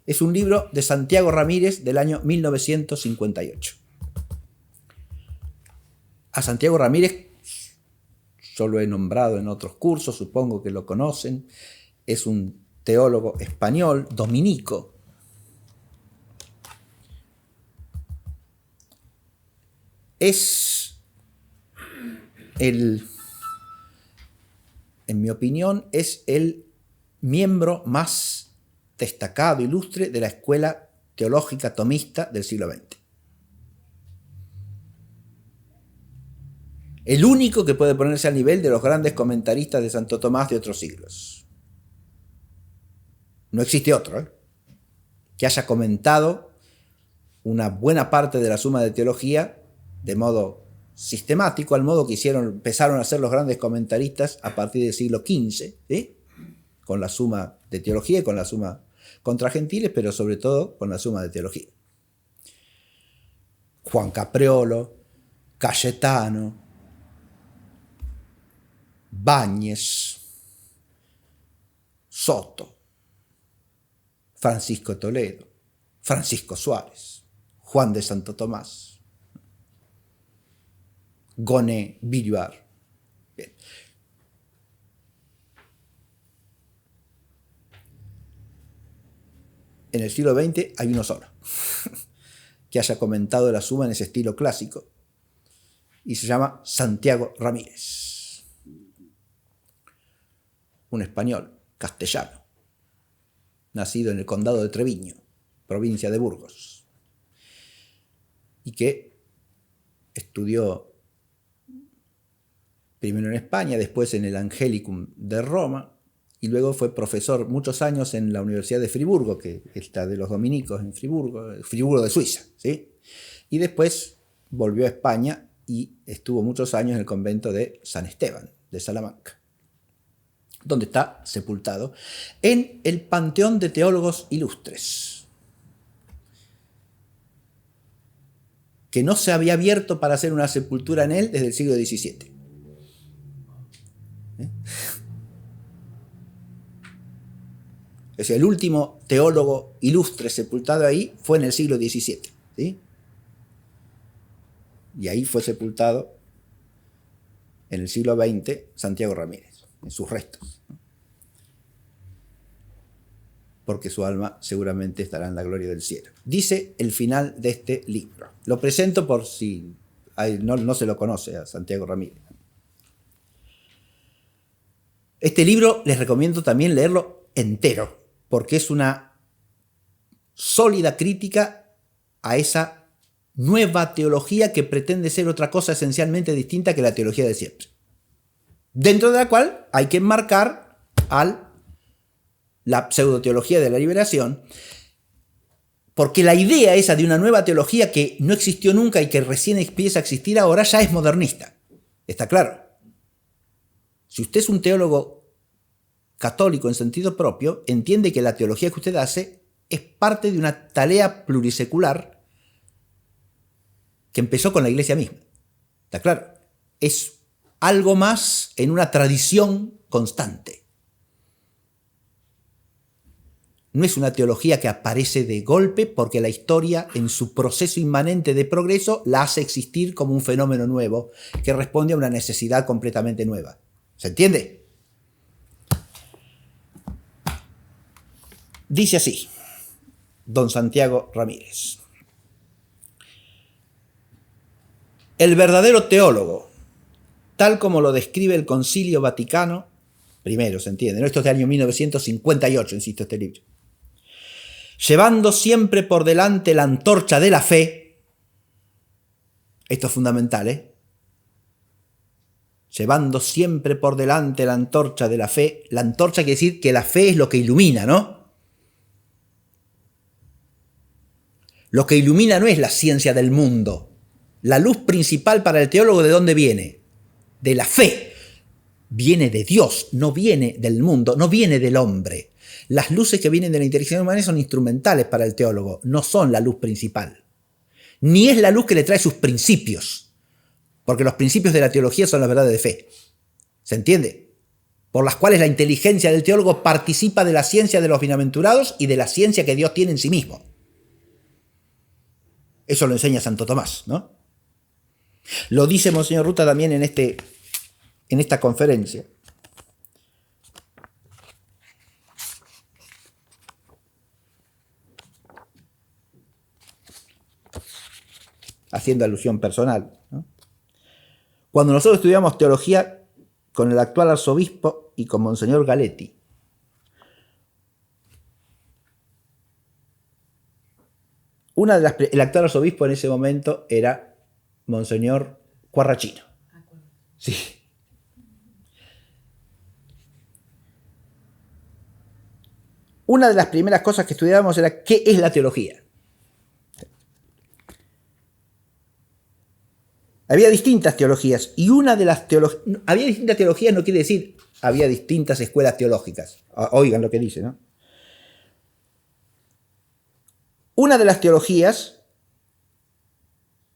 Es un libro de Santiago Ramírez del año 1958. A Santiago Ramírez yo lo he nombrado en otros cursos, supongo que lo conocen. Es un teólogo español, dominico. En mi opinión, es el miembro más destacado, ilustre de la escuela teológica tomista del siglo XX. El único que puede ponerse al nivel de los grandes comentaristas de Santo Tomás de otros siglos. No existe otro, que haya comentado una buena parte de la Suma de Teología de modo sistemático, al modo que empezaron a hacer los grandes comentaristas a partir del siglo XV, ¿sí? Con la Suma de Teología y con la Suma contra Gentiles, pero sobre todo con la Suma de Teología. Juan Capriolo, Cayetano, Báñez, Soto, Francisco Toledo, Francisco Suárez, Juan de Santo Tomás, Goné Villar. Bien. En el siglo XX hay uno solo que haya comentado la Suma en ese estilo clásico y se llama Santiago Ramírez, un español castellano, nacido en el condado de Treviño, provincia de Burgos, y que estudió primero en España, después en el Angelicum de Roma, y luego fue profesor muchos años en la Universidad de Friburgo, que está de los dominicos en Friburgo de Suiza, ¿sí? Y después volvió a España y estuvo muchos años en el convento de San Esteban, de Salamanca, donde está sepultado en el Panteón de Teólogos Ilustres, que no se había abierto para hacer una sepultura en él desde el siglo XVII. Es decir, el último teólogo ilustre sepultado ahí fue en el siglo XVII, ¿sí? Y ahí fue sepultado en el siglo XX Santiago Ramírez, en sus restos, porque su alma seguramente estará en la gloria del cielo. Dice el final de este libro. Lo presento por si no se lo conoce a Santiago Ramírez. Este libro les recomiendo también leerlo entero, porque es una sólida crítica a esa nueva teología que pretende ser otra cosa esencialmente distinta que la teología de siempre, dentro de la cual hay que enmarcar la pseudoteología de la liberación, porque la idea esa de una nueva teología que no existió nunca y que recién empieza a existir ahora ya es modernista. Está claro. Si usted es un teólogo católico en sentido propio, entiende que la teología que usted hace es parte de una tarea plurisecular que empezó con la Iglesia misma. ¿Está claro? Es algo más en una tradición constante. No es una teología que aparece de golpe porque la historia, en su proceso inmanente de progreso, la hace existir como un fenómeno nuevo que responde a una necesidad completamente nueva. ¿Se entiende? Dice así, don Santiago Ramírez: el verdadero teólogo, tal como lo describe el Concilio Vaticano, primero, ¿se entiende? ¿No? Esto es del año 1958, insisto, este libro. Llevando siempre por delante la antorcha de la fe, esto es fundamental, ¿eh? Llevando siempre por delante la antorcha de la fe. La antorcha quiere decir que la fe es lo que ilumina, ¿no? Lo que ilumina no es la ciencia del mundo. La luz principal para el teólogo, ¿de dónde viene? De la fe. Viene de Dios, no viene del mundo, no viene del hombre. Las luces que vienen de la inteligencia humana son instrumentales para el teólogo, no son la luz principal. Ni es la luz que le trae sus principios, porque los principios de la teología son las verdades de fe. ¿Se entiende? por las cuales la inteligencia del teólogo participa de la ciencia de los bienaventurados y de la ciencia que Dios tiene en sí mismo. Eso lo enseña Santo Tomás, ¿no? Lo dice Monseñor Ruta también en esta conferencia. Haciendo alusión personal, ¿no? Cuando nosotros estudiamos teología con el actual arzobispo y con Monseñor Galetti, el actual arzobispo en ese momento era Monseñor Quarrachino. Sí. Una de las primeras cosas que estudiábamos era qué es la teología. Había distintas teologías y una de las teologías... Había distintas teologías no quiere decir había distintas escuelas teológicas. Oigan lo que dice, ¿no? Una de las teologías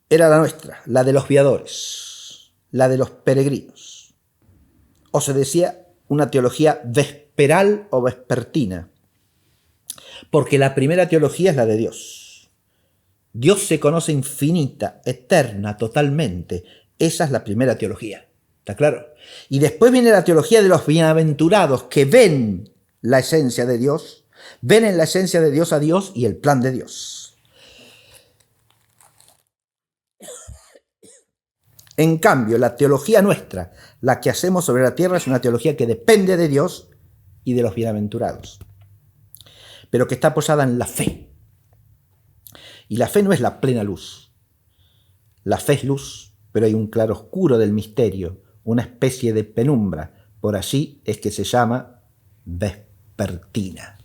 era la nuestra, la de los viadores, la de los peregrinos. O se decía una teología vesperal o vespertina, porque la primera teología es la de Dios. Dios se conoce infinita, eterna, totalmente. Esa es la primera teología, ¿está claro? Y después viene la teología de los bienaventurados que ven la esencia de Dios, ven en la esencia de Dios a Dios y el plan de Dios. En cambio, la teología nuestra, la que hacemos sobre la tierra, es una teología que depende de Dios y de los bienaventurados, pero que está apoyada en la fe. Y la fe no es la plena luz. La fe es luz, pero hay un claroscuro del misterio, una especie de penumbra. Por allí es que se llama vespertina.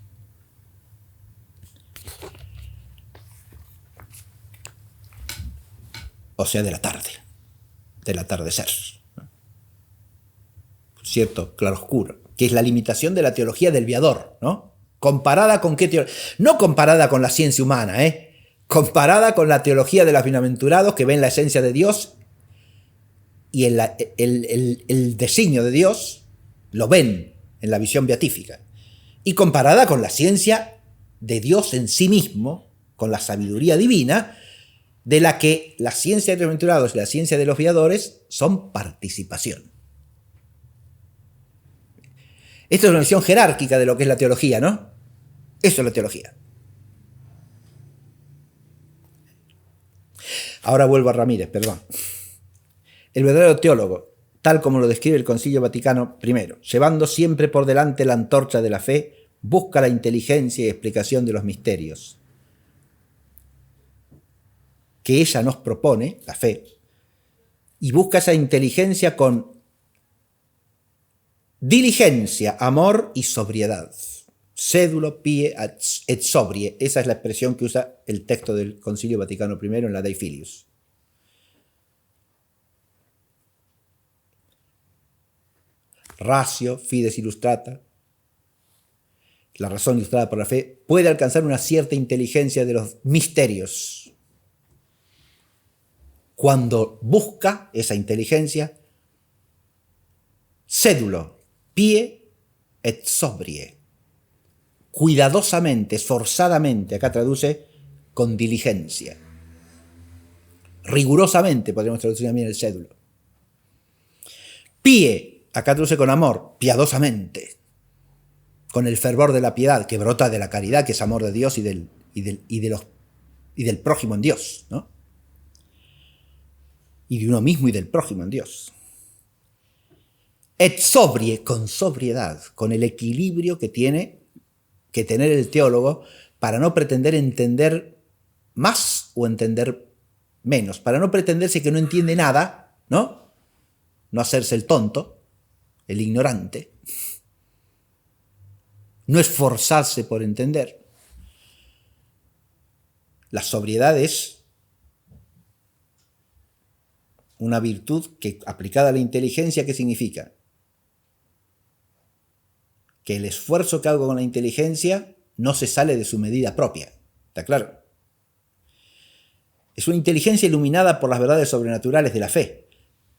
O sea, de la tarde, del atardecer. Cierto, claroscuro, que es la limitación de la teología del viador, ¿no? ¿Comparada con qué teología? No comparada con la ciencia humana, comparada con la teología de los bienaventurados que ven la esencia de Dios y el designio de Dios, lo ven en la visión beatífica. Y comparada con la ciencia de Dios en sí mismo, con la sabiduría divina, de la que la ciencia de los bienaventurados y la ciencia de los viadores son participación. Esto es una visión jerárquica de lo que es la teología, ¿no? Eso es la teología. Ahora vuelvo a Ramírez, perdón. El verdadero teólogo, tal como lo describe el Concilio Vaticano I, llevando siempre por delante la antorcha de la fe, busca la inteligencia y explicación de los misterios que ella nos propone, la fe, y busca esa inteligencia con diligencia, amor y sobriedad. Sédulo pie et sobrie. Esa es la expresión que usa el texto del Concilio Vaticano I en la Dei Filius. Ratio, fides illustrata, la razón ilustrada por la fe, puede alcanzar una cierta inteligencia de los misterios cuando busca esa inteligencia sédulo, pie et sobrie, cuidadosamente, esforzadamente, acá traduce con diligencia, rigurosamente, podríamos traducir también el sédulo. Pie, acá traduce con amor, piadosamente, con el fervor de la piedad que brota de la caridad, que es amor de Dios y del prójimo en Dios, ¿no? Y de uno mismo y del prójimo en Dios. Et sobrie, con sobriedad, con el equilibrio que tiene que tener el teólogo para no pretender entender más o entender menos, para no pretenderse que no entiende nada, ¿no? No hacerse el tonto, el ignorante, no esforzarse por entender. La sobriedad es una virtud que, aplicada a la inteligencia, ¿qué significa? Que el esfuerzo que hago con la inteligencia no se sale de su medida propia. ¿Está claro? Es una inteligencia iluminada por las verdades sobrenaturales de la fe,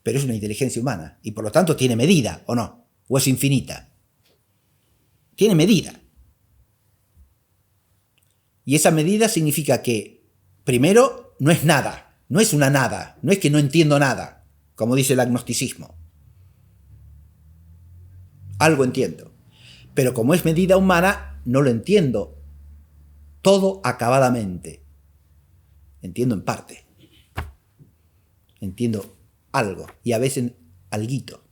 pero es una inteligencia humana y por lo tanto tiene medida, ¿o no? o es infinita. Tiene medida. Y esa medida significa que, primero, no es nada, no es una nada, no es que no entiendo nada, como dice el agnosticismo. Algo entiendo. Pero como es medida humana, no lo entiendo todo acabadamente. Entiendo en parte. Entiendo algo, y a veces alguito.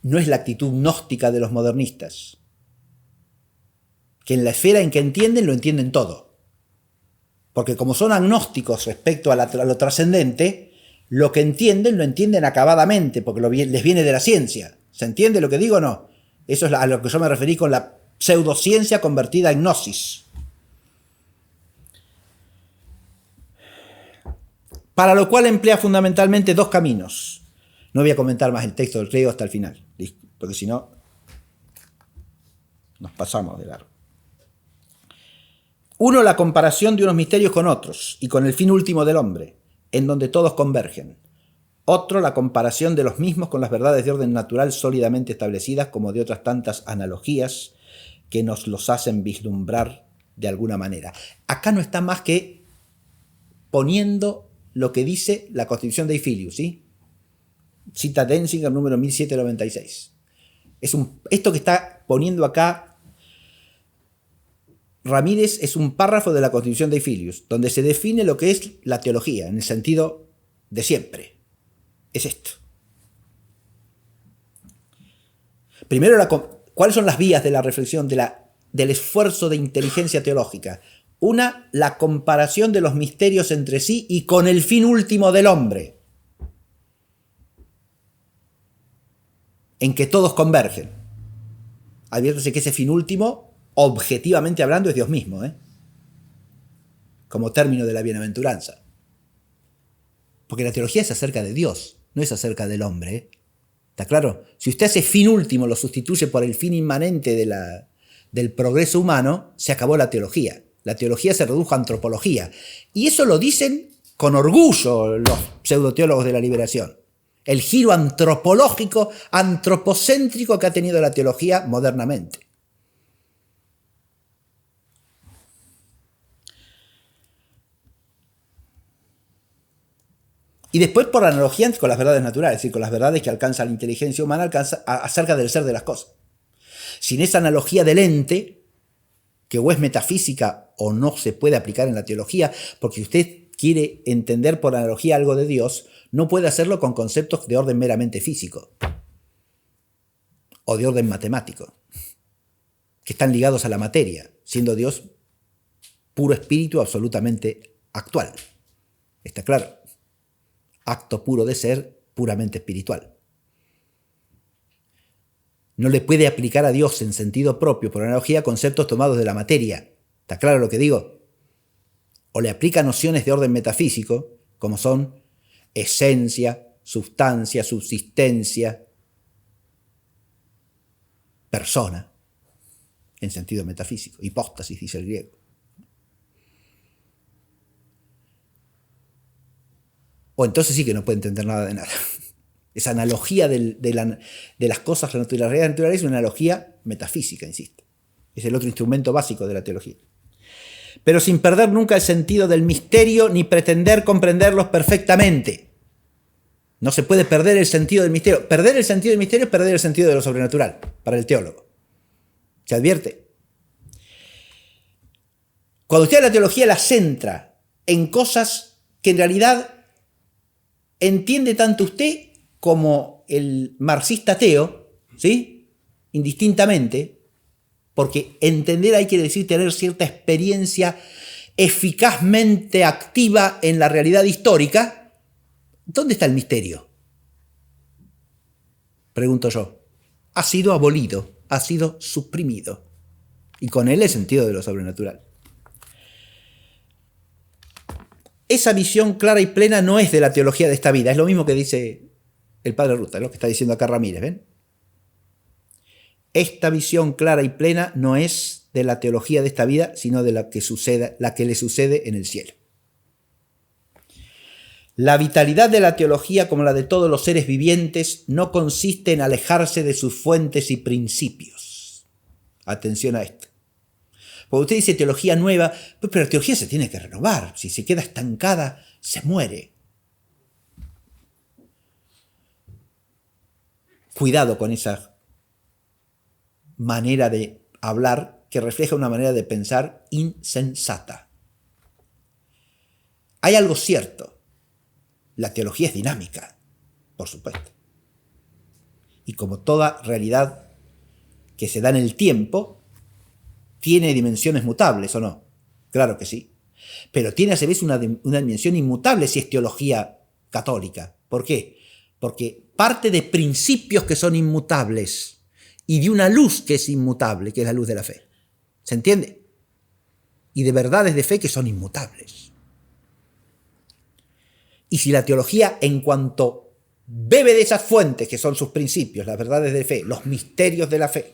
No es la actitud gnóstica de los modernistas, que en la esfera en que entienden, lo entienden todo. Porque como son agnósticos respecto a lo trascendente, lo que entienden, lo entienden acabadamente, porque les viene de la ciencia. ¿Se entiende lo que digo o no? Eso es a lo que yo me referí con la pseudociencia convertida en gnosis. Para lo cual emplea fundamentalmente dos caminos. No voy a comentar más el texto del clérigo hasta el final, porque si no, nos pasamos de largo. Uno, la comparación de unos misterios con otros y con el fin último del hombre, en donde todos convergen. Otro, la comparación de los mismos con las verdades de orden natural sólidamente establecidas, como de otras tantas analogías que nos los hacen vislumbrar de alguna manera. Acá no está más que poniendo lo que dice la Constitución de Filius, ¿sí? Cita Denzinger, número 1796. Esto que está poniendo acá Ramírez es un párrafo de la Constitución de Filius, donde se define lo que es la teología, en el sentido de siempre. Es esto. Primero, ¿cuáles son las vías de la reflexión del esfuerzo de inteligencia teológica? Una, la comparación de los misterios entre sí y con el fin último del hombre, en que todos convergen. Adviértese que ese fin último, objetivamente hablando, es Dios mismo, como término de la bienaventuranza. Porque la teología es acerca de Dios, no es acerca del hombre. ¿Está claro? Si usted hace fin último, lo sustituye por el fin inmanente del progreso humano, se acabó la teología. La teología se redujo a antropología. Y eso lo dicen con orgullo los pseudoteólogos de la liberación. El giro antropológico, antropocéntrico que ha tenido la teología modernamente. Y después por analogía con las verdades naturales, es decir, con las verdades que alcanza la inteligencia humana acerca del ser de las cosas. Sin esa analogía del ente, que o es metafísica o no se puede aplicar en la teología, porque si usted quiere entender por analogía algo de Dios, no puede hacerlo con conceptos de orden meramente físico o de orden matemático, que están ligados a la materia, siendo Dios puro espíritu absolutamente actual. ¿Está claro? Acto puro de ser, puramente espiritual. No le puede aplicar a Dios en sentido propio, por analogía, conceptos tomados de la materia. ¿Está claro lo que digo? O le aplica nociones de orden metafísico, como son esencia, sustancia, subsistencia, persona, en sentido metafísico. Hipóstasis, dice el griego. O entonces sí que no puede entender nada de nada. Esa analogía de las cosas, de la realidad natural, es una analogía metafísica, insisto. Es el otro instrumento básico de la teología. Pero sin perder nunca el sentido del misterio ni pretender comprenderlos perfectamente. No se puede perder el sentido del misterio. Perder el sentido del misterio es perder el sentido de lo sobrenatural, para el teólogo. ¿Se advierte? Cuando usted la teología la centra en cosas que en realidad entiende tanto usted como el marxista ateo, ¿sí? Indistintamente, porque entender ahí quiere decir tener cierta experiencia eficazmente activa en la realidad histórica. ¿Dónde está el misterio? Pregunto yo. Ha sido abolido, ha sido suprimido. Y con él el sentido de lo sobrenatural. Esa visión clara y plena no es de la teología de esta vida. Es lo mismo que dice el padre Ruta, lo que está diciendo acá Ramírez, ¿ven? Esta visión clara y plena no es de la teología de esta vida, sino de la que le sucede en el cielo. La vitalidad de la teología, como la de todos los seres vivientes, no consiste en alejarse de sus fuentes y principios. Atención a esto. Porque usted dice teología nueva, pero la teología se tiene que renovar. Si se queda estancada, se muere. Cuidado con esa manera de hablar que refleja una manera de pensar insensata. Hay algo cierto. La teología es dinámica, por supuesto. Y como toda realidad que se da en el tiempo, tiene dimensiones mutables, ¿o no? Claro que sí. Pero tiene a su vez una dimensión inmutable si es teología católica. ¿Por qué? Porque parte de principios que son inmutables y de una luz que es inmutable, que es la luz de la fe. ¿Se entiende? Y de verdades de fe que son inmutables. Y si la teología, en cuanto bebe de esas fuentes que son sus principios, las verdades de fe, los misterios de la fe,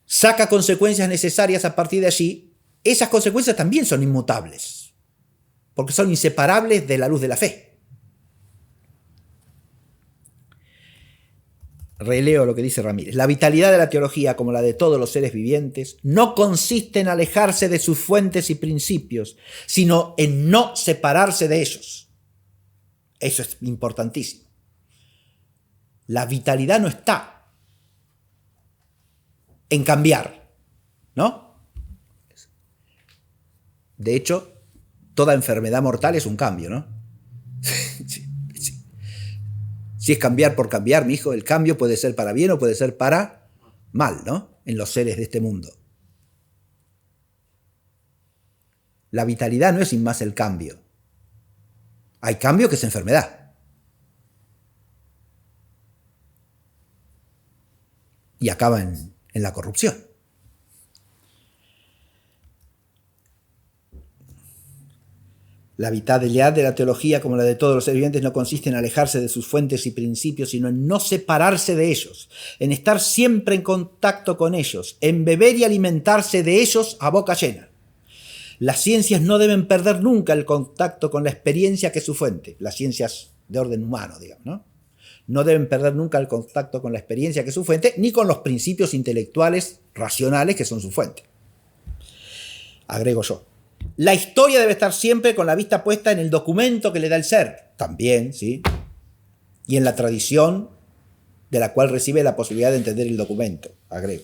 saca consecuencias necesarias a partir de allí, esas consecuencias también son inmutables, porque son inseparables de la luz de la fe. Releo lo que dice Ramírez. La vitalidad de la teología, como la de todos los seres vivientes, no consiste en alejarse de sus fuentes y principios, sino en no separarse de ellos. Eso es importantísimo. La vitalidad no está en cambiar, ¿no? De hecho, toda enfermedad mortal es un cambio, ¿no? Sí. Si es cambiar por cambiar, mi hijo, el cambio puede ser para bien o puede ser para mal, ¿no? En los seres de este mundo. La vitalidad no es sin más el cambio. Hay cambio que es enfermedad. Y acaba en la corrupción. La vitalidad de la teología, como la de todos los seres vivientes, no consiste en alejarse de sus fuentes y principios, sino en no separarse de ellos, en estar siempre en contacto con ellos, en beber y alimentarse de ellos a boca llena. Las ciencias no deben perder nunca el contacto con la experiencia que es su fuente, las ciencias de orden humano, digamos, ¿no? No deben perder nunca el contacto con la experiencia que es su fuente, ni con los principios intelectuales racionales que son su fuente. Agrego yo. La historia debe estar siempre con la vista puesta en el documento que le da el ser, también, ¿sí? Y en la tradición de la cual recibe la posibilidad de entender el documento, agrego.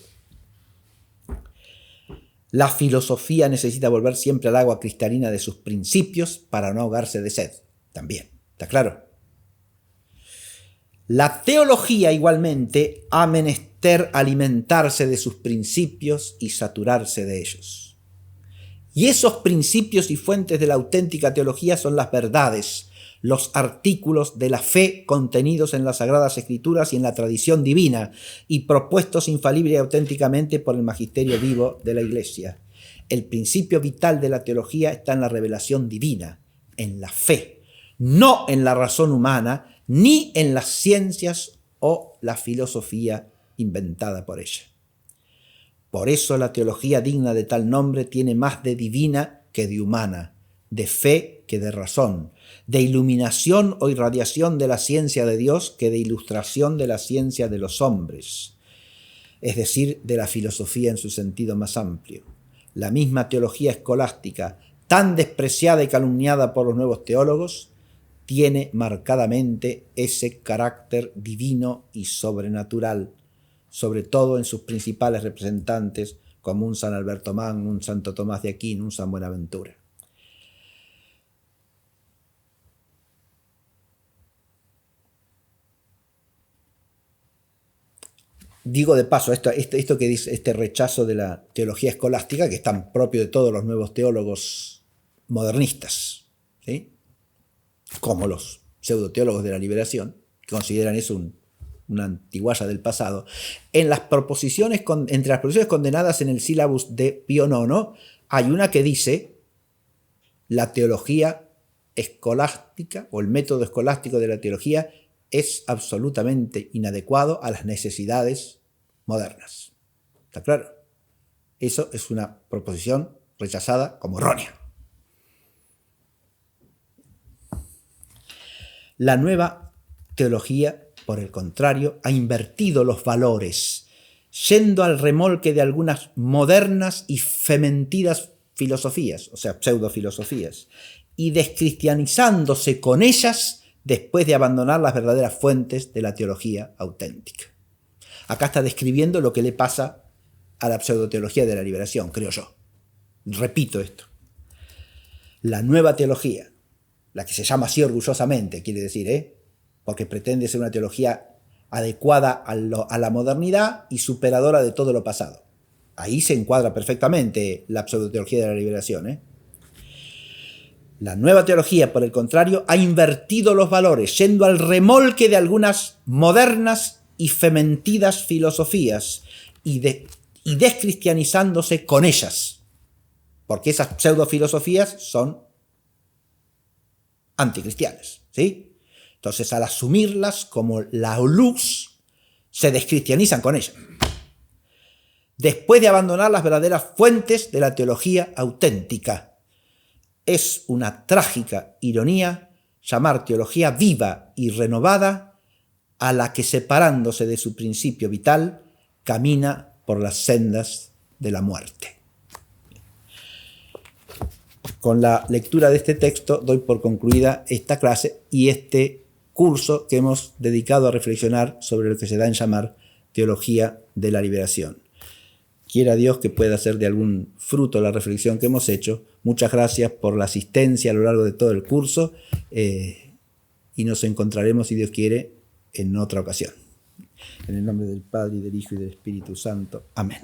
La filosofía necesita volver siempre al agua cristalina de sus principios para no ahogarse de sed, también, ¿está claro? La teología igualmente ha menester alimentarse de sus principios y saturarse de ellos. Y esos principios y fuentes de la auténtica teología son las verdades, los artículos de la fe contenidos en las Sagradas Escrituras y en la tradición divina y propuestos infalible y auténticamente por el magisterio vivo de la Iglesia. El principio vital de la teología está en la revelación divina, en la fe, no en la razón humana, ni en las ciencias o la filosofía inventada por ella. Por eso la teología digna de tal nombre tiene más de divina que de humana, de fe que de razón, de iluminación o irradiación de la ciencia de Dios que de ilustración de la ciencia de los hombres, es decir, de la filosofía en su sentido más amplio. La misma teología escolástica, tan despreciada y calumniada por los nuevos teólogos, tiene marcadamente ese carácter divino y sobrenatural, sobre todo en sus principales representantes, como un San Alberto Magno, un Santo Tomás de Aquino, un San Buenaventura. Digo de paso, esto que dice, este rechazo de la teología escolástica, que es tan propio de todos los nuevos teólogos modernistas, ¿sí? Como los pseudoteólogos de la liberación, que consideran eso una antigualla del pasado. Entre las proposiciones condenadas en el sílabus de Pío IX, hay una que dice: la teología escolástica o el método escolástico de la teología es absolutamente inadecuado a las necesidades modernas. ¿Está claro? Eso es una proposición rechazada como errónea. La nueva teología, por el contrario, ha invertido los valores, yendo al remolque de algunas modernas y fementidas filosofías, o sea, pseudofilosofías, y descristianizándose con ellas después de abandonar las verdaderas fuentes de la teología auténtica. Acá está describiendo lo que le pasa a la pseudoteología de la liberación, creo yo. Repito esto. La nueva teología, la que se llama así orgullosamente, quiere decir, porque pretende ser una teología adecuada a la modernidad y superadora de todo lo pasado. Ahí se encuadra perfectamente la pseudoteología de la liberación. La nueva teología, por el contrario, ha invertido los valores, yendo al remolque de algunas modernas y fementidas filosofías y descristianizándose con ellas, porque esas pseudofilosofías son anticristianas, ¿sí? Entonces, al asumirlas como la luz, se descristianizan con ellas, después de abandonar las verdaderas fuentes de la teología auténtica. Es una trágica ironía llamar teología viva y renovada a la que, separándose de su principio vital, camina por las sendas de la muerte. Con la lectura de este texto doy por concluida esta clase y este curso que hemos dedicado a reflexionar sobre lo que se da en llamar teología de la liberación. Quiera Dios que pueda ser de algún fruto la reflexión que hemos hecho. Muchas gracias por la asistencia a lo largo de todo el curso y nos encontraremos, si Dios quiere, en otra ocasión. En el nombre del Padre, y del Hijo, y del Espíritu Santo. Amén.